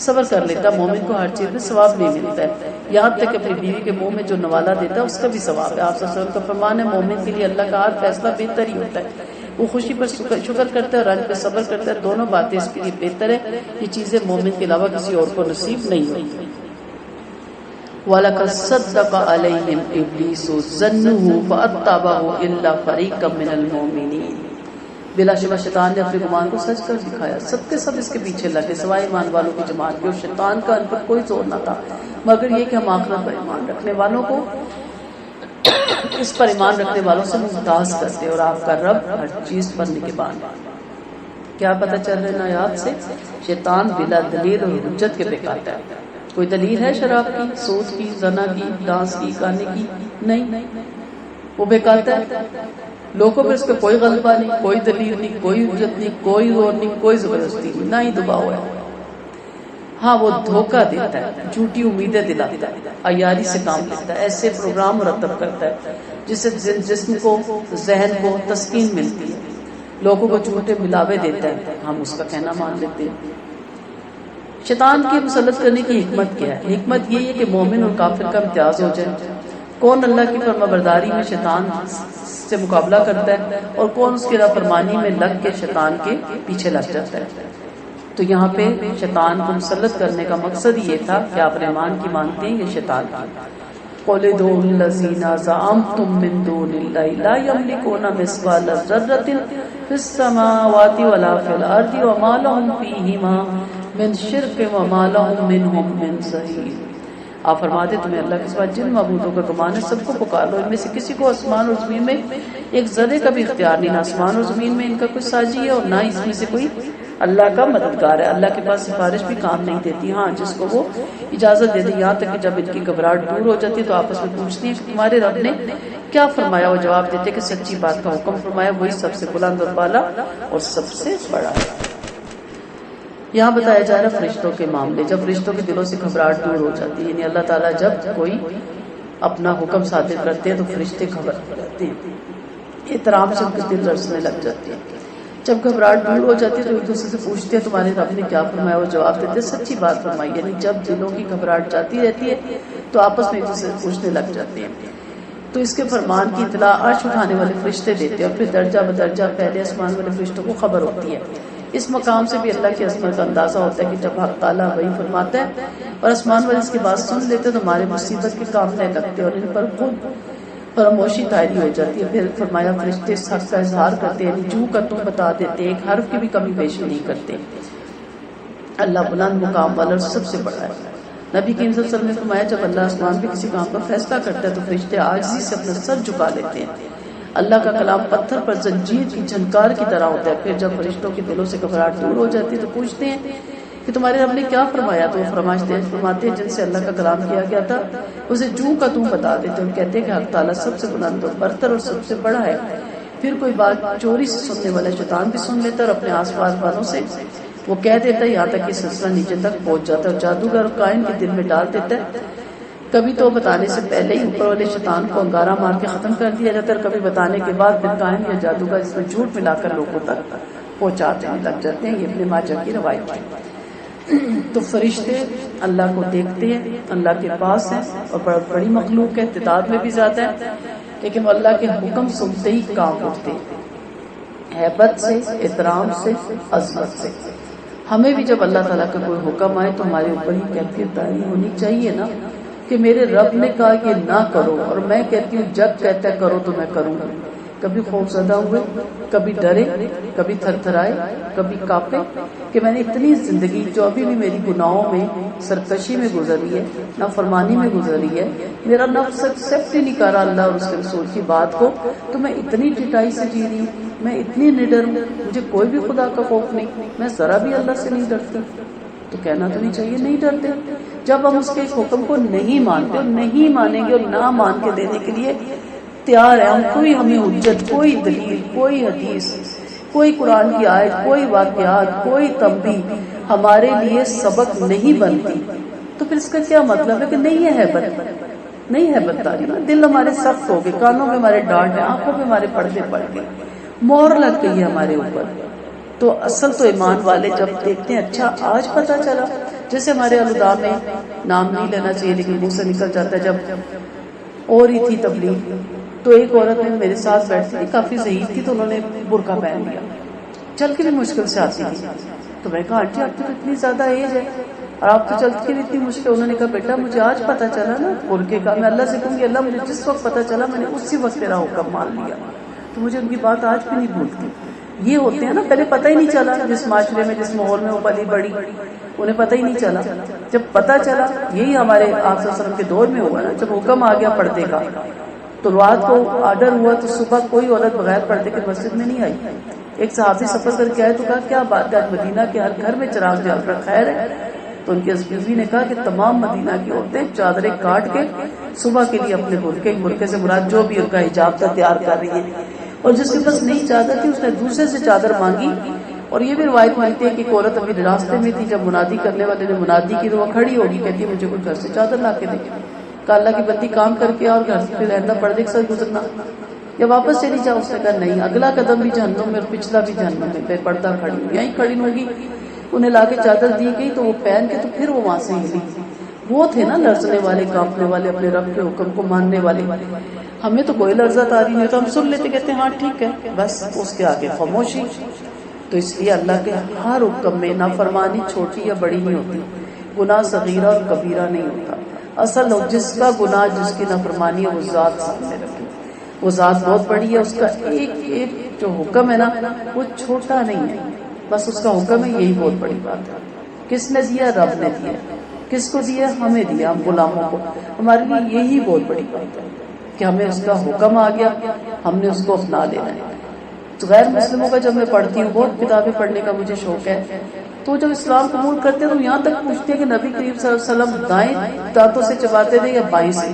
صبر کر لیتا ہے۔ مومن کو ہر چیز میں ثواب نہیں ملتا ہے، یہاں تک کہ اپنی بیوی کے منہ میں جو نوالا دیتا ہے اس کا بھی ثواب ہے۔ آپ صلی اللہ علیہ وسلم کا فرمان ہے مومن کے لیے اللہ کا ہر فیصلہ بہتر ہی ہوتا ہے، وہ خوشی پر شکر کرتا ہے اور رنج پہ صبر کرتا ہے، دونوں باتیں اس کے لیے بہتر ہے۔ یہ چیزیں مومن کے علاوہ کسی اور کو نصیب نہیں ہوتی۔ وَلَقَدْ صَدَّقَ عَلَيْهِمْ إِبْلِيسُ ظَنَّهُ فَأَتَّبَعَهُ إِلَّا فَرِيقًا مِّنَ الْمُؤْمِنِينَ۔ بلا شبہ شیطان نے اپنے گمان کو سچ کر دکھایا، سب کے سب اس کے پیچھے لگے سوائے ایمان والوں کی جماعت کے، اور شیطان کا ان پر کوئی زور نہ تھا مگر یہ کہ ہم آخرت پر ایمان رکھنے والوں کو اس پر ایمان رکھنے والوں سے ممتاز کرتے، اور آپ کا رب ہر چیز پر نگہبان۔ کیا پتہ چل رہا ہے آیات سے؟ شیطان بلا دلیل اور حجت کے بہکاتا ہے۔ کوئی دلیل ہے شراب کی، سود کی، زنا کی، ڈانس کی، گانے کی؟ نہیں، وہ بہکاتا ہے لوگوں پر، اس پہ کوئی غلبہ نہیں، کوئی دلیل نہیں، کوئی حجت نہیں، کوئی زور نہیں، کوئی زبردستی نہیں، نہ ہی دباؤ ہے۔ ہاں وہ دھوکہ دیتا ہے، جھوٹی امیدیں دلاتا ہے، عیاری سے کام لیتا ہے، ایسے پروگرام مرتب کرتا ہے جس سے جسم کو، ذہن کو تسکین ملتی ہے، لوگوں کو جھوٹے ملاوے دیتا ہے، ہم اس کا کہنا مان لیتے ہیں۔ شیطان کی مسلط کرنے کی حکمت کیا ہے؟ حکمت یہ ہے کہ مومن اور کافر کا امتیاز ہو جائے، کون اللہ کی فرمانبرداری میں شیطان سے مقابلہ کرتا ہے اور کون اس کی نافرمانی میں لگ کے شیطان کے پیچھے لگ جاتا ہے۔ تو یہاں پہ شیطان کو مسلط کرنے کا مقصد یہ تھا کہ آپ رحمان کی مانتے ہیں یہ شیطان کی۔ قُلِ ادْعُوا الَّذِينَ زَعَمْتُم مِّن دُونِ اللَّهِ لَا يَمْلِكُونَ مِثْقَالَ ذَرَّةٍ فِي السَّمَاوَاتِ وَلَا فِي الْأَرْضِ وَمَا لَهُمْ فِيهِمَا من شرک وما لهم منهم من ظہیر۔ آپ فرماتے تمہیں اللہ کے سوا جن معبودوں کا گمان ہے سب کو پکار لو، ان میں سے کسی کو آسمان اور زمین میں ایک ذرے کا بھی اختیار نہیں، نہ آسمان اور زمین میں ان کا کوئی ساجی ہے اور نہ اس میں سے کوئی اللہ کا مددگار ہے، اللہ کے پاس سفارش بھی کام نہیں دیتی، ہاں جس کو وہ اجازت دے دے، یہاں تک کہ جب ان کی گھبراہٹ دور ہو جاتی ہے تو آپس میں پوچھتی ہیں کہ تمہارے رب نے کیا فرمایا، وہ جواب دیتے کہ سچی بات کا حکم فرمایا، وہی سب سے بلند اور بالا اور سب سے بڑا ہے۔ یہاں بتایا جا رہا ہے فرشتوں کے معاملے، جب فرشتوں کے دلوں سے گھبراہٹ دور ہو جاتی ہے، یعنی اللہ تعالیٰ جب کوئی اپنا حکم صادر کرتے ہیں تو فرشتے خبر کرتے ہیں، احترام سے ان کے دل لرزنے لگ جاتے ہیں۔ جب گھبراہٹ دور ہو جاتی ہے تو ایک دوسرے سے پوچھتے ہیں تمہارے رب نے کیا فرمایا، وہ جواب دیتے ہیں سچی بات فرمائی، یعنی جب دلوں کی گھبراہٹ جاتی رہتی ہے تو آپس میں ایک دوسرے سے پوچھنے لگ جاتے ہیں، تو اس کے فرمان کی اطلاع عرش اٹھانے والے فرشتے دیتے ہیں اور پھر درجہ بدرجہ پہلے آسمان والے فرشتوں کو خبر ہوتی ہے۔ اس مقام سے بھی اللہ کی عظمت کا اندازہ ہوتا ہے کہ جب حق تعالیٰ وہی فرماتا ہے اور آسمان والے اس کی بات سن لیتے تو ہمارے مصیبت کے کام نہیں لگتے اور ان پر خود فراموشی طاری ہو جاتی ہے۔ پھر فرمایا فرشتے اس حق کا اظہار کرتے ہیں، جو کا تم بتا دیتے، ایک حرف کی بھی کمی بیشی نہیں کرتے۔ اللہ بلند مقام والا اور سب سے بڑا ہے۔ نبی کریم صلی اللہ علیہ وسلم نے فرمایا جب اللہ آسمان پہ کسی کام کا فیصلہ کرتا ہے تو فرشتے عاجزی سے اپنا سر جھکا لیتے ہیں۔ اللہ کا کلام پتھر پر زنجیر کی جھنکار کی طرح ہوتا ہے۔ پھر جب فرشتوں کے دلوں سے گھبراہٹ دور ہو جاتی ہے تو پوچھتے ہیں کہ تمہارے رب نے کیا فرمایا، تو وہ فرماتے ہیں جن سے اللہ کا کلام کیا گیا تھا اسے جو کا تم بتا دیتے ہیں، کہتے ہیں کہ حق تعالیٰ سب سے بلند اور برتر اور سب سے بڑا ہے۔ پھر کوئی بات چوری سے سننے والا شیطان بھی سن لیتا ہے اور اپنے آس پاس والوں سے وہ کہہ دیتا ہے، یہاں تک کہ سلسلہ نیچے تک پہنچ جاتا ہے اور جادوگر اور کائن کے دل میں ڈال دیتا ہے۔ کبھی تو بتانے سے پہلے ہی اوپر والے شیطان کو انگارہ مار کے ختم کر دیا جاتا ہے اور کبھی بتانے کے بعد پھر کائن یا جادوگر اس میں جھوٹ ملا کر لوگوں تک پہنچاتے لگ جاتے ہیں۔ یہ ابن ماجہ کی روایت ہے۔ تو فرشتے اللہ کو دیکھتے ہیں، اللہ کے پاس ہیں اور بڑی مخلوق ہے، تعداد میں بھی زیادہ ہے، لیکن وہ اللہ کے حکم سنتے ہی کام اٹھتے ہیں، ہیبت سے، احترام سے، عظمت سے۔ ہمیں بھی جب اللہ تعالیٰ کا کوئی حکم آئے تو ہمارے اوپر ہی کیفیت داری ہونی چاہیے نا کہ میرے رب نے کہا یہ نہ کرو اور میں کہتی ہوں جب کہتا ہے کرو تو میں کروں گا۔ کبھی خوف زدہ ہوئے، کبھی ڈرے، کبھی تھر تھرائے، کبھی کانپے کہ میں نے اتنی زندگی جو ابھی بھی میری گناہوں میں سرکشی میں گزری ہے، نافرمانی میں گزری ہے، میرا نفس ایکسپٹ ہی نہیں کر رہا اللہ اور اس کے رسول کی بات کو، تو میں اتنی ڈٹائی سے جی رہی ہوں، میں اتنی نڈر ہوں، مجھے کوئی بھی خدا کا خوف نہیں، میں ذرا بھی اللہ سے نہیں ڈرتی۔ تو کہنا تو نہیں چاہیے نہیں ڈرتے۔ جب ہم اس کے حکم کو نہیں مانتے اور نہیں مانیں گے اور نہ مان کے دینے کے لیے تیار ہے ہم، کوئی ہمیں حجت، کوئی دلیل، کوئی حدیث، کوئی قرآن کی آیت، کوئی واقعات، کوئی تنبیہ ہمارے لیے سبق نہیں بنتی، تو پھر اس کا کیا مطلب ہے کہ نہیں ہے ہیبت، نہیں ہے بتاری نا۔ دل ہمارے سخت ہو گئے، کانوں میں ہمارے ڈانٹ ہے، آنکھوں میں ہمارے پردے پڑ گئے، مہر لگ گئی ہے ہمارے اوپر۔ تو اصل تو ایمان والے جب دیکھتے ہیں اچھا آج پتہ چلا، جیسے ہمارے الہدا میں نام نہیں لینا چاہیے لیکن منہ سے نکل جاتا ہے، جب اور ہی تھی تبلیغ تو ایک عورت نے میرے ساتھ بیٹھتی تھی، کافی ضعیف تھی، تو انہوں نے برقع پہن لیا، چل کے بھی مشکل سے آتی تھی۔ تو میں کہا آنٹی آپ کی تو اتنی زیادہ ایج ہے اور آپ تو چلتی کے بھی اتنی مشکل۔ انہوں نے کہا بیٹا مجھے آج پتہ چلا نا برقعے کا، میں اللہ سے کہوں گی اللہ مجھے جس وقت پتہ چلا میں نے اسی وقت تیرا حکم مان لیا، تو مجھے ان کی بات آج بھی نہیں بھولتی۔ یہ ہوتے ہیں نا پہلے پتہ ہی نہیں چلا، جس معاشرے میں جس ماحول میں وہ پلی بڑی انہیں پتہ ہی نہیں چلا، جب پتہ چلا یہی ہمارے آپ صلی اللہ علیہ وسلم کے دور میں ہوا نا، جب حکم آ گیا پردے کا تو رات کو آرڈر ہوا تو صبح کوئی عورت بغیر پردے کے مسجد میں نہیں آئی۔ ایک صحابی سفر کر کے آئے تو کہا کیا بات ہے، مدینہ کے ہر گھر میں چراغ جل رہا، خیر ہے؟ تو ان کی بیوی نے کہا کہ تمام مدینہ کی عورتیں چادریں کاٹ کے صبح کے لیے اپنے برقعے سے مراد جو بھی ان کا حجاب تھا تیار کر رہی ہے، اور جس کے پاس نئی چادر تھی اس نے دوسرے سے چادر مانگی۔ اور یہ بھی روایت مانتی ہے کہ ایک عورت ابھی راستے میں تھی، جب منادی کرنے والے نے منادی کی تو وہ کھڑی ہوگی، کہتی ہے مجھے کوئی گھر سے چادر لا کے دے۔ کہا اللہ کی بندی کام کر کے اور گھر سے رہنا پردے کے ساتھ گزرنا، یا واپس چلی جاؤ؟ اس نے کہا نہیں، اگلا قدم بھی جہنم میں اور پچھلا بھی جہنم میں، بے پردہ کھڑی ہوں، یہیں کھڑی ہوگی۔ انہیں لا کے چادر دی گئی تو وہ پہن کے تو پھر وہ وہاں سے ہلی۔ وہ تھے نا لرزنے والے، کانپنے والے، اپنے رب کے حکم کو ماننے والے۔ ہمیں تو کوئی لرزہ تاری نہیں ہوتا، ہم سن لیتے، کہتے ہیں ہاں ٹھیک ہے، بس اس کے آگے خاموشی۔ تو اس لیے اللہ کے ہر حکم میں نافرمانی چھوٹی یا بڑی نہیں ہوتی، گناہ صغیرہ اور کبیرہ نہیں ہوتا۔ اصل جس کا گناہ، جس کی نافرمانی ہے، وہ ذات سامنے رکھے، وہ ذات بہت بڑی ہے، اس کا ایک ایک جو حکم ہے نا وہ چھوٹا نہیں ہے، بس اس کا حکم ہے، یہی بہت بڑی بات ہے۔ کس نے دیا؟ رب نے دیا۔ کس کو دیا؟ ہمیں دیا، ہم غلاموں کو۔ ہمارے لیے یہی بہت بڑی بات ہے کہ ہمیں اس کا حکم آ گیا، ہم نے اس کو اپنا لینا ہے۔ غیر مسلموں کا جب میں پڑھتی ہوں، بہت کتابیں پڑھنے کا مجھے شوق ہے، تو جب اسلام قبول کرتے ہیں تو یہاں تک پوچھتے ہیں کہ نبی کریم صلی اللہ علیہ وسلم دائیں دانتوں سے چباتے تھے یا بائیں سے؟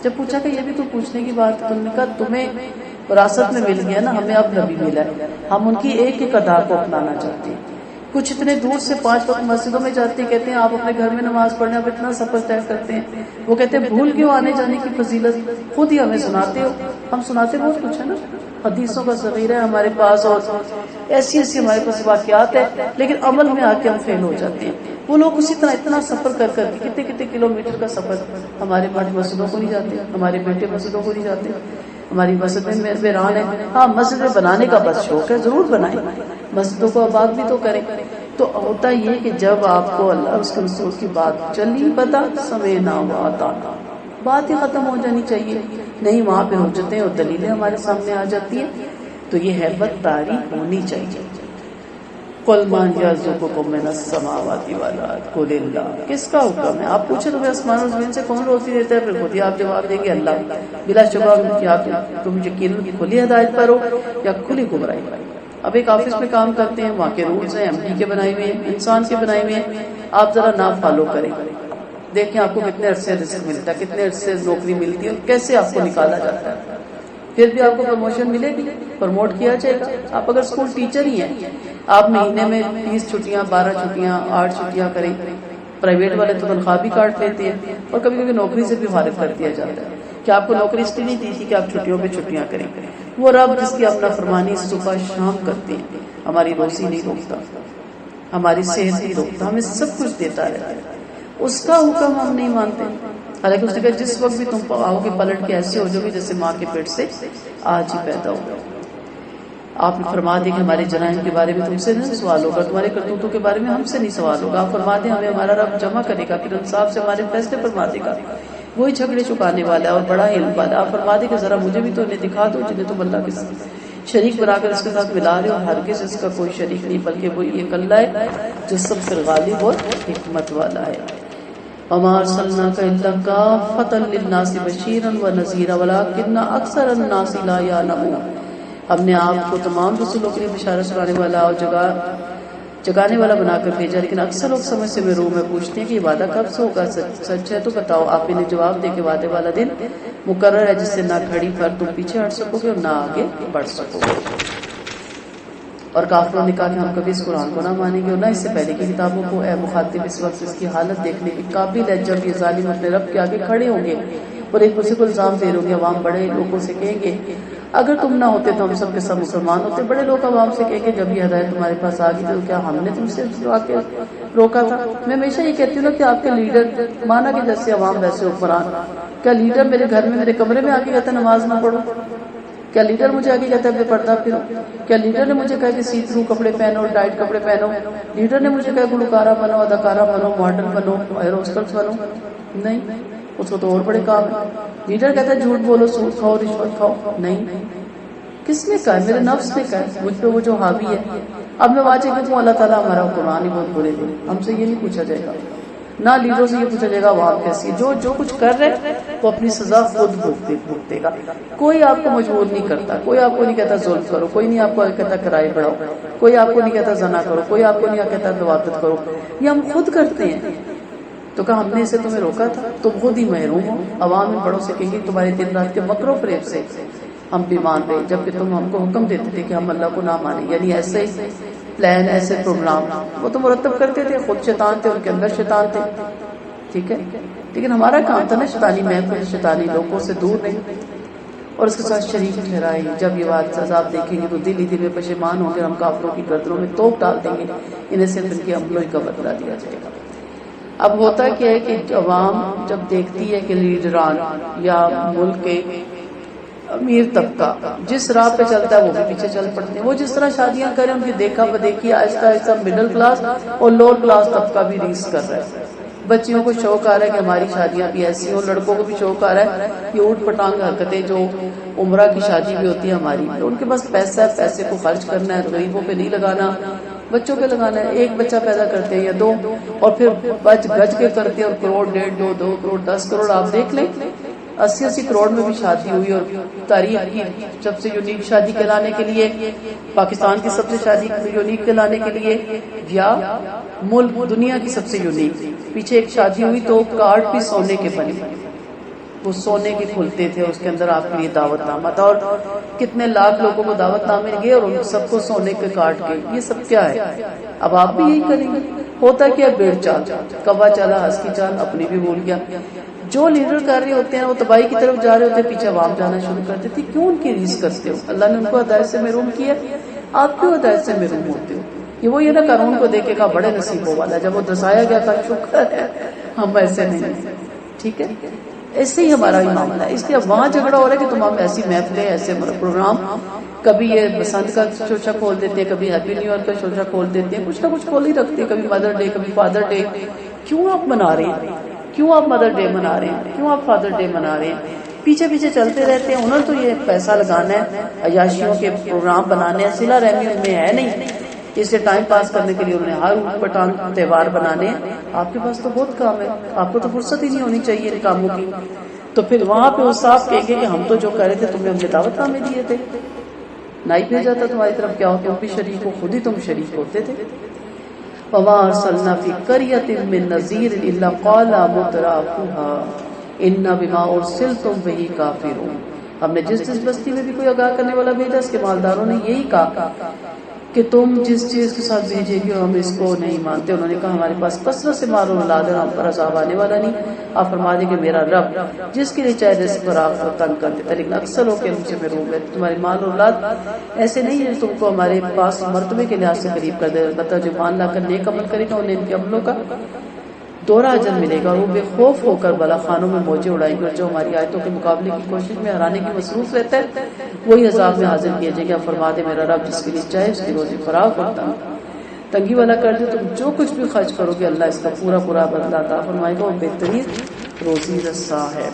جب پوچھا کہ یہ بھی تو پوچھنے کی بات ہے، تو نے کہا تمہیں وراثت میں مل گیا نا، ہمیں اب نبی ملا ہے، ہم ان کی ایک ایک ادا کو اپنانا چاہتے ہیں۔ کچھ اتنے دور سے 5 وقت مسجدوں میں جاتے ہیں، کہتے ہیں آپ اپنے گھر میں نماز پڑھنے آپ اتنا سفر طے کرتے ہیں، وہ کہتے ہیں بھول کیوں آنے جانے کی فضیلت، خود ہی ہمیں سناتے ہو۔ ہم سناتے بہت کچھ ہے نا، حدیثوں کا ذخیرہ ہے ہمارے پاس، اور ایسی ایسی ہمارے پاس واقعات ہے، لیکن عمل میں آ کے ہم فیل ہو جاتے ہیں۔ وہ لوگ اسی طرح اتنا سفر کر کے کتنے کتنے کلومیٹر کا سفر، ہمارے مرد مسجدوں کو نہیں جاتے، ہمارے بیٹے مسجدوں کو نہیں جاتے، ہماری مسجد میں ویران ہے۔ ہاں مسجد میں بنانے کا بس شوق ہے، ضرور بنائیں، مسجدوں کو آباد بھی تو کریں۔ تو ہوتا یہ کہ جب آپ کو اللہ اس کے رسول کی بات چلی بتا سمینا واتانا، بات ہی ختم ہو جانی چاہیے، نہیں وہاں پہ حجتیں اور دلیلیں ہمارے سامنے آ جاتی ہیں، تو یہ ہیبت طاری ہونی چاہیے۔ قل من یرزقکم من السماوات والارض قل اللہ، کس کا حکم ہے؟ آپ پوچھیں تمہیں آسمان و زمین سے کون روزی دیتا ہے، پھر خود ہی آپ جواب دیں گے اللہ۔ بلا شبہ کیا تم یقیناً کھلی ہدایت پر ہو یا کھلی گمراہی پر؟ اب ایک آفس میں کام کرتے ہیں، وہاں کے رولز ہیں ایم ڈی کے بنائے ہوئے ہیں، انسان کے بنائے ہوئے ہیں، آپ ذرا نہ فالو کریں، دیکھیں آپ کو کتنے عرصے رزق ملتا ہے، کتنے عرصے نوکری ملتی ہے، اور کیسے آپ کو نکالا جاتا ہے۔ پھر بھی آپ کو پروموشن ملے گی، پروموٹ کیا جائے گا۔ آپ اگر اسکول ٹیچر ہی ہیں، آپ مہینے میں 30 چھٹیاں 12 چھٹیاں 8 چھٹیاں کریں، پرائیویٹ والے تو تنخواہ بھی کاٹ لیتے ہیں، اور کبھی کبھی نوکری سے بھی فارغ کر دیا جاتا ہے کہ آپ کو نوکری اس لیے نہیں دی تھی کہ آپ چھٹیوں پہ چھٹیاں کریں۔ وہ رب جس کی اپنا فرمانی صبح شام کرتے ہیں، ہماری روزی نہیں روکتا، ہماری صحت نہیں روکتا، ہمیں سب کچھ دیتا رہتا ہے، اس کا حکم ہم نہیں مانتے۔ حالانکہ اس نے کہا جس وقت بھی تم آؤ گے پلٹ کے ایسے ہو جاؤ گے جیسے ماں کے پیٹ سے آج ہی پیدا ہو گئے۔ آپ نے فرما دیں کہ ہمارے جرائم کے بارے میں تم سے نہیں سوال ہوگا، تمہارے کرتوتوں کے بارے میں ہم سے نہیں سوال ہوگا۔ آپ فرما دیں ہمیں ہمارا رب جمع کرے گا، پھر انصاف سے ہمارے فیصلے فرما دے گا، وہی جھگڑے چکانے والا ہے اور بڑا علم والا۔ آپ فرما دیں کہ ذرا مجھے بھی تو انہیں دکھا دو جنہیں تم اللہ کے شریک بنا کر اس کے ساتھ ملا رہے ہو، ہرگز اس کا کوئی شریک نہیں، بلکہ وہ ایک اللہ ہے جو سب سے غالب اور حکمت والا ہے۔ وما ارسلناک الا کافۃ للناس بشیرا ونذیرا ولکن اکثر الناس لا یعلمون۔ ہم نے آپ کو تمام رسولوں کے لیے بشارت سنانے والا اور جگانے والا بنا کر بھیجا، لیکن اکثر لوگ سمجھ سے محروم ہے۔ پوچھتے ہیں کہ یہ وعدہ کب سے ہوگا، سچ ہے تو بتاؤ۔ آپ انہیں جواب دے کہ وعدے والا دن مقرر ہے جس سے نہ گھڑی پر تم پیچھے ہٹ سکو گے اور نہ آگے بڑھ سکو گے۔ اور کافروں نے کہا کہ ہم کبھی اس قرآن کو نہ مانیں گے اور نہ اس سے پہلے کی کتابوں کو۔ اے مخاطب اس وقت اس کی حالت دیکھنے کی قابل ہے جب یہ ظالم اپنے رب کے آگے کھڑے ہوں گے اور ایک دوسرے کو الزام دے رہے ہوں گے۔ عوام بڑے لوگوں سے کہیں گے اگر تم نہ ہوتے تو ہم سب کے سب مسلمان ہوتے۔ بڑے لوگ عوام سے کہیں گے جب یہ ہدایت تمہارے پاس آ گئی تو کیا ہم نے تم سے روکا تھا؟ میں ہمیشہ یہ کہتی ہوں نا کہ آپ کے لیڈر مانا کہ جیسے عوام ویسے حکمران۔ کیا لیڈر میرے گھر میں میرے کمرے میں آ کے کہتا نماز نہ پڑھو؟ کیا لیڈر مجھے آگے کہتا ہے بے پردہ پھرو؟ کیا لیڈر نے مجھے کہا کہ سی تھرو کپڑے پہنو، ٹائٹ کپڑے پہنو؟ لیڈر نے مجھے کہا گلوکارہ بنو، اداکارہ بنو، ماڈل بنو، ایئر ہوسٹس بنو؟ نہیں، اس کو تو اور بڑے کام ہے۔ لیڈر کہتا ہے جھوٹ بولو، سود کھاؤ، رشوت کھاؤ؟ نہیں۔ کس نے کہا؟ میرے نفس نے کہا، مجھ پہ وہ جو حاوی ہے۔ اب میں واجب کہتا ہوں اللہ تعالیٰ ہمارا قرآن ہی بہت برے دے، ہم سے یہ نہیں پوچھا جائے گا، نہ لیڈروں سے یہ پوچھا جائے گا عوام کیسی ہے۔ جو کچھ کر رہے وہ اپنی سزا خود بھگتے گا۔ کوئی آپ کو مجبور نہیں کرتا، کوئی آپ کو نہیں کہتا ظلم کرو، کوئی نہیں آپ کو کہتا کرائے بڑھاؤ، کوئی آپ کو نہیں کہتا زنا کرو، کوئی آپ کو نہیں کہتا لواطت کرو، یہ ہم خود کرتے ہیں۔ تو کہا ہم نے اسے تمہیں روکا تھا؟ تم خود ہی محروم ہو۔ عوام ان بڑوں سے کہیں گے تمہارے دن رات کے مکر و فریب سے ہم بھی مان رہے، جبکہ تم ہم کو حکم دیتے تھے کہ ہم اللہ کو نہ مانیں۔ یعنی ایسے ہی پلان، ایسے پروگرام وہ تو مرتب کرتے تھے، خود شیطان تھے، ان کے اندر شیطان تھے، ٹھیک ہے، لیکن ہمارا کام تھا نا شیطانی محفل شیطانی لوگوں سے دور نہیں اور اس کے ساتھ شریک ٹھہرائی۔ جب یہ بات عذاب دیکھیں گے تو دل ہی دل میں پشیمان ہوں گے، ہم کافروں کی گردنوں میں توپ ڈال دیں گے، انہیں صرف ان کے عملوں ہی کا بدلہ دیا جائے گا۔ اب ہوتا کیا ہے کہ عوام جب دیکھتی ہے کہ لیڈران یا ملک کے امیر طبقہ جس راہ پہ چلتا ہے وہ بھی پیچھے چل پڑتے ہیں۔ وہ جس طرح شادیاں کریں ان کی دیکھا بدیکھی آہستہ آہستہ مڈل کلاس اور لوور کلاس طبقہ بھی ریس کر رہا ہے۔ بچیوں کو شوق آ رہا ہے کہ ہماری شادیاں بھی ایسی ہوں، لڑکوں کو بھی شوق آ رہا ہے یہ اوٹ پٹانگ حرکتیں جو عمرہ کی شادی بھی ہوتی ہے ہماری، ان کے پاس پیسہ ہے، پیسے کو خرچ کرنا ہے، غریبوں پہ نہیں لگانا، بچوں پہ لگانا ہے۔ ایک بچہ پیدا کرتے ہیں یا دو اور پھر بچ گج کے کرتے ہیں، اور کروڑ 1.5 2 2 کروڑ 10 کروڑ آپ دیکھ لیں 80 کروڑ میں بھی شادی ہوئی، اور تاریخ کی سب سے یونیک شادی کہلانے کے لیے، پاکستان کی سب سے شادی یونیک کہلانے کے لیے، یا ملک دنیا کی سب سے یونیک۔ پیچھے ایک شادی ہوئی تو کارڈ بھی سونے کے بنے، وہ سونے کے کھلتے تھے، اس کے اندر آپ کے لیے دعوت نامہ تھا، اور کتنے لاکھ لوگوں کو دعوت نامے گئے اور ان سب کو سونے کے کارڈ کے۔ یہ سب کیا ہے؟ اب آپ بھی یہی کریں گے؟ ہوتا کیا بیڑ چال، کوا چلا ہنس کی چال، اپنی بھی بھول گیا۔ جو لیڈر کر رہے ہوتے ہیں وہ تباہی کی طرف جا رہے ہوتے ہیں، پیچھے عوام جانا شروع کر دیتی۔ کیوں ان کی ریس کرتے ہو؟ اللہ نے ان کو ہدایت سے محروم کیا، آپ کیوں ہدایت سے محروم ہوتے ہو؟ یہ وہ یہ نا قانون کو دیکھے کہا بڑے نصیبوں والا، جب وہ دسایا گیا تھا شکر ہے ہم ایسے نہیں، ٹھیک ہے؟ ایسے ہی ہمارا بھی معاملہ ہے۔ اس لیے وہاں جھگڑا ہو رہا ہے کہ تمام ایسی محفلیں، ایسے پروگرام، کبھی یہ بسنت کا شوشہ کھول دیتے ہیں، کبھی ہیپی نیو ایئر کا شوشہ کھول دیتے ہیں، کچھ نہ کچھ کھول ہی رکھتے ہیں، کبھی مدر ڈے، کبھی فادر ڈے۔ کیوں آپ منا رہے ہیں؟ کیوں آپ مدر ڈے منا رہے ہیں؟ کیوں آپ فادر ڈے منا رہے ہیں؟ پیچھے پیچھے چلتے رہتے ہیں۔ انہوں نے تو یہ پیسہ لگانا ہے، عیاشیوں کے پروگرام بنانے ہیں، صلہ رحمی ان میں ہے نہیں، اس سے ٹائم پاس کرنے کے لیے انہوں نے ہر اوٹ پٹانگ تہوار بنانے ہیں۔ آپ کے پاس تو بہت کام ہے، آپ کو تو فرصت ہی نہیں ہونی چاہیے ان کاموں کی۔ تو پھر وہاں پہ وہ صاف کہیں گے کہ ہم تو جو کہہ رہے تھے تمہیں ہم نے دعوت نامے دیے تھے، نہیں بھیجا تھا تمہاری طرف، کیا ہو تم بھی شریک ہو، خود ہی تم شریک ہوتے تھے۔ وَمَا أَرْسَلْنَا فِي قَرْيَةٍ مِّن نَذِيرٍ إِلَّا قَالَ مُتْرَفُوهَا إِنَّا بِمَا أُرْسِلْتُم بِهِ كَافِرُونَ۔ ہم نے جس بستی میں بھی کوئی آگاہ کرنے والا بھیجا، اس کے مالداروں نے یہی کہا کہ تم جس چیز کے ساتھ بھیجے گی ہم اس کو نہیں مانتے۔ انہوں نے کہا ہمارے پاس کثرت سے مال و اولاد ہے، ہم پر عذاب آنے والا نہیں۔ آپ فرما دیں کہ میرا رب جس کے لیے چاہے رزق فراخ کو تنگ کر دیتا، لیکن اکثر لوگ کے مجھ سے محروم ہے۔ تمہارے مال و اولاد ایسے نہیں ہے تم کو ہمارے پاس مرتبے کے لحاظ سے قریب کر دے، البتہ جو مان لا کر نیک عمل کرے گا انہیں ان کے عملوں کا دوہرا اجر ملے گا، اور وہ بے خوف ہو کر بالا خانوں میں موجے اڑائیں گے، اور جو ہماری آیتوں کے مقابلے کی کوشش میں ہرانے کی مصروف رہتا ہے وہی عذاب میں حاضر کیا جائے گا۔ فرما دے میرا رب جس کے لیے چاہے اس کی روزی فراخ ہوتا تنگی والا کر دے، تم جو کچھ بھی خرچ کرو گے اللہ اس کا پورا پورا بدلہ عطا فرمائے گا، وہ بہترین روزی رساں ہے۔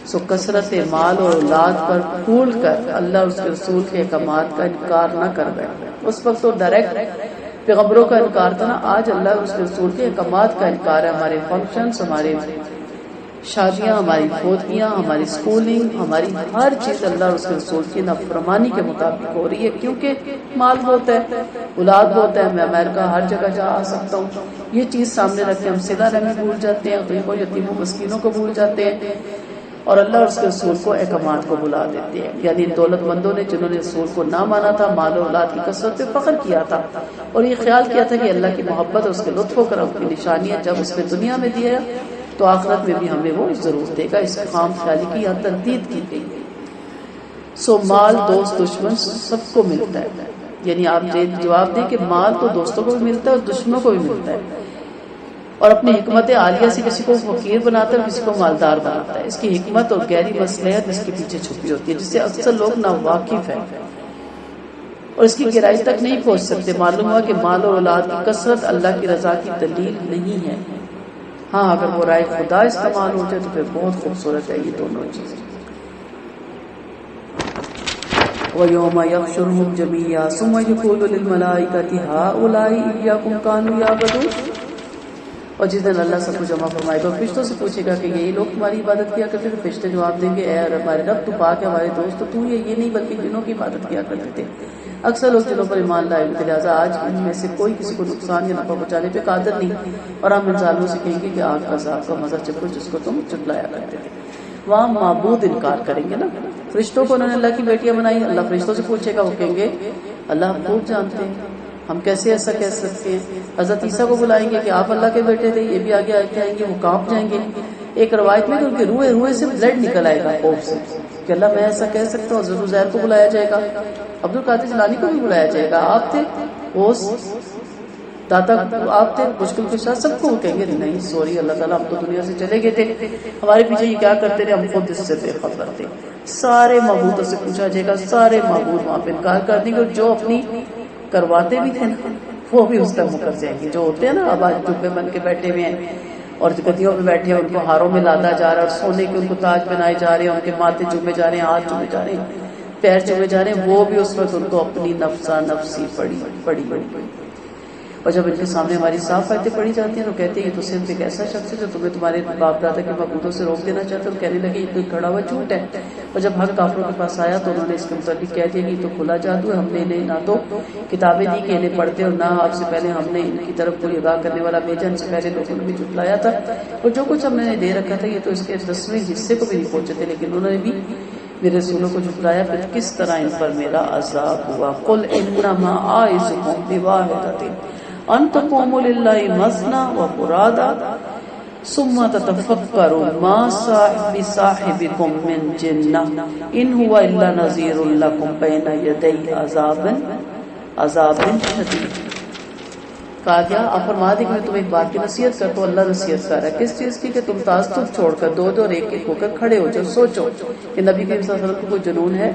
سو کثرت مال اور اولاد پر پھول کر اللہ اس کے رسول کے احکامات کا انکار نہ کر بیٹھے۔ اس وقت تو ڈائریکٹ پیغمبروں کا انکار تھا نا، آج اللہ اس کے رسول کے احکامات کا انکار ہے۔ ہمارے فنکشنز، ہمارے شادیاں، ہماری فوتیاں، ہماری سکولنگ، ہماری ہر چیز اللہ اور اس کے رسول کی نافرمانی کے مطابق ہو رہی ہے، کیونکہ مال بہت ہے، اولاد بہت ہے، میں امریکہ ہر جگہ جا آ سکتا ہوں۔ یہ چیز سامنے رکھ کے ہم صلہ رحمی بھول جاتے ہیں، غریبوں یتیموں مسکینوں کو بھول جاتے ہیں، اور اللہ اور اس کے رسول کو احکامات کو بلا دیتے ہیں۔ یعنی دولت مندوں نے جنہوں نے رسول کو نہ مانا تھا، مال و اولاد کی کثرت پہ فخر کیا تھا، اور یہ خیال کیا تھا کہ اللہ کی محبت اور اس کے لطف و کرم کی نشانیاں جب اس نے دنیا میں دیا تو آخرت میں بھی ہمیں وہ ضرور دے گا۔ اس خام خیالی کی یہاں تردید کی گئی۔ سو مال دوست دشمن سب کو ملتا ہے، یعنی آپ جواب دیں کہ مال تو دوستوں کو بھی ملتا ہے اور دشمنوں کو بھی ملتا ہے، اور اپنی حکمت عالیہ سے کسی کو فقیر بناتا ہے اور کسی کو مالدار بناتا ہے۔ اس کی حکمت اور گہری مصلحت اس کے پیچھے چھپی ہوتی ہے، جس سے اکثر لوگ ناواقف ہیں اور اس کی گہرائی تک نہیں پہنچ سکتے۔ معلوم ہوا کہ مال اور اولاد کی کثرت اللہ کی رضا کی دلیل نہیں ہے۔ ہاں اگر وہ رائے خدا استعمال ہو جائے تو پھر بہت خوبصورت ہے یہ دونوں چیزیں۔ وَيَوْمَ يَحْشُرُهُمْ جَمِيعًا ثُمَّ يَقُولُ لِلْمَلَائِكَةِ هَؤُلَاءِ إِيَّاكُمْ كَانُوا يَعْبُدُونَ۔ اور جس دن اللہ سب کو جمع فرمائے گا، فرشتوں سے پوچھے گا کہ یہی لوگ تمہاری عبادت کیا کرتے تھے؟ فرشتے جواب دیں گے اے ہمارے رب تو پاک ہے، ہمارے دوست تو یہ نہیں بلکہ جنوں کی عبادت کیا کرتے تھے۔ اکثر لوگ جنوں پر ایمان لائے ہوئے، لہٰذا آج ان میں سے کوئی کسی کو نقصان یا نفع پہنچانے پہ قادر نہیں، اور ہم ان ظالموں سے کہیں گے کہ آگ کا عذاب کا مزہ چکھو جس کو تم چٹلایا کرتے تھے۔ وہاں معبود انکار کریں گے نا، فرشتوں کو انہوں نے اللہ کی بیٹیاں بنائی، اللہ فرشتوں سے پوچھے گا، وہ کہیں گے اللہ ہم خوب جانتے ہیں، ہم کیسے ایسا کہہ سکتے ہیں۔ حضرت عیسیٰ کو بلائیں گے کہ آپ اللہ کے بیٹے تھے، یہ بھی آگے آئیں گے، وہ کانپ جائیں گے۔ ایک روایت میں کہ ان کے روئے سے بلڈ نکل آئے گا خوف سے کہ اللہ میں ایسا کہہ سکتا ہوں۔ حضرت عزیر کو بلایا جائے گا، عبد القادر جیلانی کو بھی بلایا جائے گا، آپ تھے غوث داتا، آپ تھے مشکل کشا، سب کو کہیں گے نہیں سوری اللہ تعالیٰ ہم تو دنیا سے چلے گئے تھے، ہمارے پیچھے یہ کیا کرتے تھے، ہم خود اس سے بے خبر تھے۔ سارے معبودوں سے پوچھا جائے گا، سارے معبود وہاں پہ انکار کر دیں گے، اور جو اپنی کرواتے بھی تھے نا وہ بھی اس تک مکر جائیں گے۔ جو ہوتے ہیں نا اب آج ڈبے بن کے بیٹھے ہوئے ہیں اور گدیوں پہ بیٹھے ہیں، ان کو ہاروں میں لادا جا رہا ہے اور سونے کے ان کو تاج بنائے جا رہے ہیں، ان کے ماتھے چومے جا رہے ہیں، ہاتھ چومے جا رہے ہیں، پیر چومے جا رہے ہیں، وہ بھی اس وقت ان کو اپنی نفسا نفسی پڑی۔ اور جب ان کے سامنے ہماری صاف آیتیں پڑھی جاتی ہیں تو کہتے ہیں یہ تو صرف ایک ایسا شخص ہے جو تمہیں تمہارے باپ دادا کے معبودوں سے روک دینا چاہتا ہے، اور کہنے لگے یہ کوئی کھڑا ہوا جھوٹ ہے۔ اور جب حق کافروں کے پاس آیا تو انہوں نے اس کے متعلق کہہ دیا کہ یہ تو کھلا جادو ہے، ہم نے انہیں نہ تو کتابیں دی کہ انہیں پڑھتے، اور نہ آپ سے پہلے ہم نے ان کی طرف کوئی آگاہ کرنے والا بھیجا، ان سے پہلے لوگوں نے بھی جھٹلایا تھا، اور جو کچھ ہم نے دے رکھا تھا یہ تو اس کے 10ویں حصے کو بھی نہیں پہنچے تھے، لیکن انہوں نے بھی میرے رسولوں کو جھٹلایا۔ پھر کس طرح ان پر میرا عذاب ہوا۔ قل انما اعظکم بواحدۃ ان تقوموا للہ مثنی وفرادا ثم تتفکروا ما بصاحبکم من جنہ ان هو الا نذیر لکم بین یدی عذاب شدید۔ کہا گیا آپ فرما دیں کہ میں تمہیں ایک بات کی نصیحت کرتا ہوں، اللہ نصیحت کر رہا ہے کس چیز کی کہ تم تعصب چھوڑ کر دو اور ایک ایک ہو کر کھڑے ہو جاؤ۔ سوچو کہ نبی کریم صلی اللہ علیہ وسلم کو کوئی جنون ہے،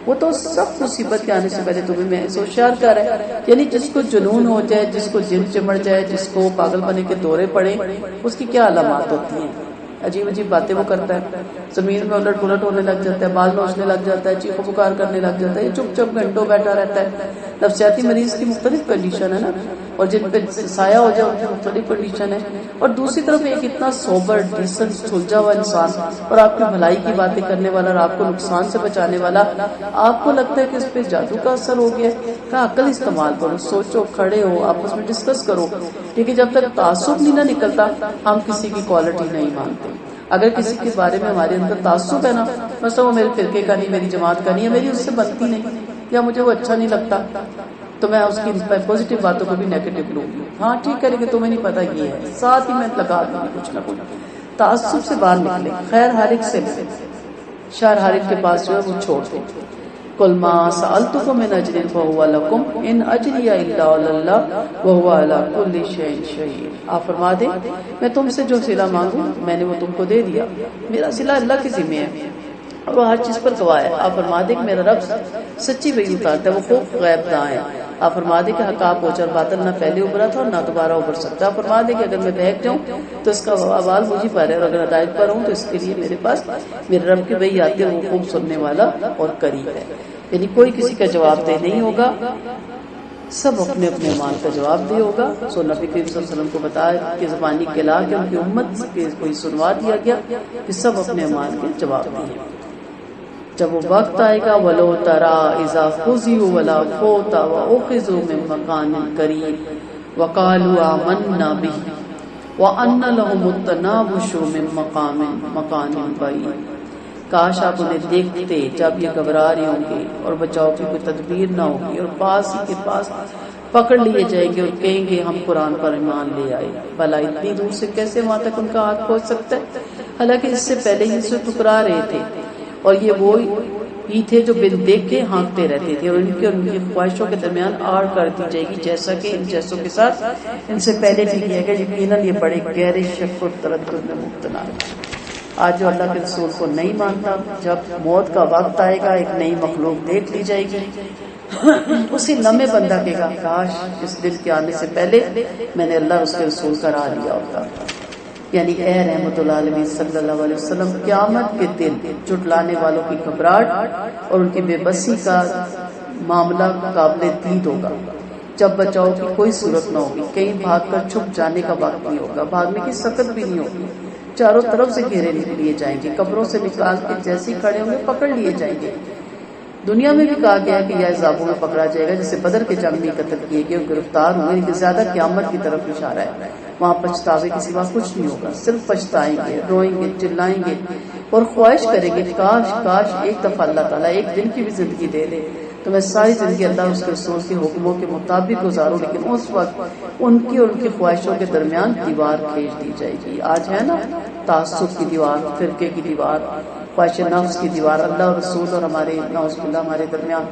وہ تو سب مصیبت کے آنے سے پہلے تمہیں محض ہوشیار کر رہا ہے، یعنی جس کو جنون ہو جائے، جس کو جن چمڑ جائے، جس کو پاگل پنے کے دورے پڑے، اس کی کیا علامات ہوتی ہیں؟ عجیب عجیب باتیں وہ کرتا ہے، زمین میں الٹ پلٹ ہونے لگ جاتا ہے، بال نوچنے لگ جاتا ہے، چیخو پکار کرنے لگ جاتا ہے، چپ چپ گھنٹوں بیٹھا رہتا ہے۔ نفسیاتی مریض کی مختلف کنڈیشن ہے نا، اور جن پہ سایہ ہو جائے ان کی مختلف کنڈیشن ہے، اور دوسری طرف ایک اتنا سوبر ڈیسنٹ سلجھا ہوا انسان اور آپ کی بھلائی کی باتیں کرنے والا اور آپ کو نقصان سے بچانے والا، آپ کو لگتا ہے کہ اس پہ جادو کا اثر ہو گیا ہے؟ کہا عقل استعمال کرو، سوچو، کھڑے ہو، آپس میں ڈسکس کرو، کیونکہ جب تک تعصب نہیں نہ نکلتا ہم کسی کی کوالٹی نہیں مانتے۔ اگر کسی کے بارے میں ہمارے اندر تعصب ہے نا، مثلا وہ میرے فرقے کا نہیں، میری جماعت کا نہیں ہے، میری اس سے بنتی نہیں، یا مجھے وہ اچھا نہیں لگتا، تو میں اس کی پازیٹیو باتوں کو بھی نیگیٹو لوں گی۔ ہاں ٹھیک ہے، لیکن تمہیں نہیں پتا یہ ہے، ساتھ ہی میں لگا دوں گی کچھ نہ کچھ۔ تعصب سے باہر نکلے، خیر حارق سے شر حارق کے پاس جو ہے وہ چھوڑ دو۔ قل ما سألتكم من أجر فهو لكم إن أجري إلا على الله وهو على كل شيء شهيد۔ آپ فرما دیں میں تم سے جو صلہ مانگوں میں نے وہ تم کو دے دیا، میرا صلہ اللہ کے ذمہ ہے اور وہ ہر چیز پر گواہ ہے۔ آپ فرما دیں کہ میرا رب سچی وحی اتارتا ہے، وہ خوب غیب داں ہے۔ آپ فرما دیں کہ حق آپ پہنچا اور باطل نہ پہلے ابھرا تھا اور نہ دوبارہ ابھر سکتا۔ آپ فرما دیں کہ اگر میں بہک جاؤں تو اس کا وبال مجھے پر ہے، اور اگر ہدایت پر ہوں تو اس کے لیے میرے پاس میرے رب کی وحی آتی ہے، وہ خوب سننے والا اور قریب ہے۔ یعنی کوئی کسی کا جواب دہ نہیں ہوگا، سب اپنے اپنے اعمال کا جواب دے ہوگا۔ سو نبی کریم صلی اللہ علیہ وسلم کو بتایا کہ زبانی کلا کہ ان کی امت کے کوئی سنوا دیا گیا کہ سب اپنے اعمال کے جواب دیں۔ جب وہ وقت آئے گا وَلَوْ تَرَىٰ إِذَا خُذِّبُوا وَلَا فَوْتَ وَأُخِذُوا مِن مَّكَانٍ قَرِيبٍ وَقَالُوا آمَنَّا بِهِ وَأَنَّ لَهُمُ التَّنَاوُشُ مِن مَّكَانٍ بَعِيدٍ۔ کاش آپ انہیں دیکھتے جب یہ گھبرا رہے ہوں گے اور بچاؤ کی کوئی تدبیر نہ ہوگی، اور پاس ہی کے پاس پکڑ لیے جائیں گے اور کہیں گے ہم قرآن پر ایمان لے آئے۔ بھلا اتنی دور سے کیسے وہاں تک ان کا ہاتھ پہنچ سکتا ہے؟ حالانکہ اس سے پہلے ہی اسے ٹکرا رہے تھے، اور یہ وہ ہی تھے جو بن دیکھ کے ہانکتے رہتے تھے، اور ان کی خواہشوں کے درمیان آڑ کر دی جائے گی، جیسا کہ ان جیسوں کے ساتھ ان سے پہلے بھی کیا گیا۔ یقیناً یہ بڑے گہرے شک و تردد میں مبتلا ہے۔ آج جو اللہ کے رسول کو نہیں مانتا، جب موت کا وقت آئے گا ایک نئی مخلوق دیکھ لی جائے گی، اسی لمحے بندہ کہے گا کاش اس دن کے آنے سے پہلے میں نے اللہ اس کے رسول کا راہ لیا ہوتا۔ یعنی اے رحمت العالمین صلی اللہ علیہ وسلم، قیامت کے دن جھٹلانے والوں کی گھبراہٹ اور ان کی بے بسی کا معاملہ قابل دید ہوگا، جب بچاؤ کی کوئی صورت نہ ہوگی، کہیں بھاگ کر چھپ جانے کا وقت نہیں ہوگا، بھاگنے کی سکت بھی نہیں ہوگی، چاروں طرف سے گھیرے لیے جائیں گے، قبروں سے نکال کے جیسے ہی کھڑے ہوں گے پکڑ لیے جائیں گے۔ دنیا میں بھی کہا گیا ہے کہ یہ عذابوں میں پکڑا جائے گا، جیسے بدر کے جنگ میں قتل کیے گئے اور گرفتار ہوئے، لیکن زیادہ قیامت کی طرف اشارہ ہے۔ وہاں پچھتاوے کے سوا کچھ نہیں ہوگا، صرف پچھتائیں گے، روئیں گے، چلائیں گے اور خواہش کریں گے کاش کاش ایک دفعہ اللہ تعالیٰ ایک دن کی بھی زندگی دے دے تو میں ساری زندگی اللہ اس کے رسول کے حکموں کے مطابق گزاروں، لیکن اس وقت ان کی اور ان کی خواہشوں کے درمیان دیوار کھینچ دی جائے گی۔ آج ہے نا تعصب کی دیوار، فرقے کی دیوار، خواہش نفس کی دیوار، اللہ اور رسول اور ہمارے نعوذ باللہ ہمارے درمیان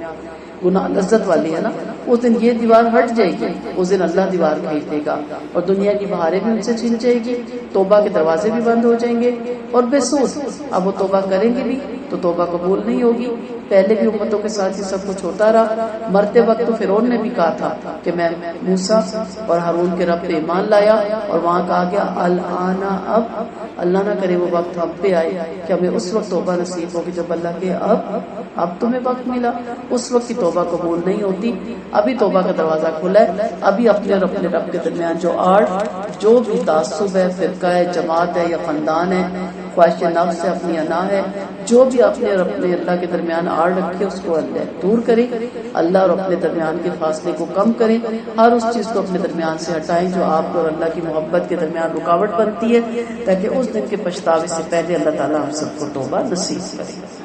گناہ لذت والی ہے نا، اس دن یہ دیوار ہٹ جائے گی، اس دن اللہ دیوار کھینچ دے گا اور دنیا کی بہاریں بھی ان سے چھن جائے گی، توبہ کے دروازے بھی بند ہو جائیں گے اور بے سود اب وہ توبہ کریں گے بھی تو توبہ قبول نہیں ہوگی، پہلے بھی امتوں کے ساتھ یہ سب کچھ ہوتا رہا. مرتے وقت تو فرعون نے بھی کہا تھا کہ میں موسیٰ اور ہارون کے رب پہ ایمان لایا، اور وہاں کہا گیا الآن، اب اللہ نہ کرے وہ وقت ہم پہ آئے کہ ہمیں اس وقت توبہ نصیب ہوگی جب اللہ کے اب تمہیں وقت ملا. اس وقت کی توبہ قبول نہیں ہوتی. ابھی توبہ کا دروازہ کھلا ہے. ابھی اپنے اور اپنے رب کے درمیان جو بھی تعصب ہے، فرقہ ہے، جماعت ہے یا خاندان ہے، خواہش نفس ہے، اپنی انا ہے، جو بھی اپنے اور اپنے اللہ کے درمیان آڑ رکھے اس کو اللہ دور کرے. اللہ اور اپنے درمیان کے فاصلے کو کم کرے. ہر اس چیز کو اپنے درمیان سے ہٹائیں جو آپ کو اور اللہ کی محبت کے درمیان رکاوٹ بنتی ہے، تاکہ اس دن کے پچھتاوے سے پہلے اللہ تعالیٰ ہم سب کو توبہ نصیب کرے.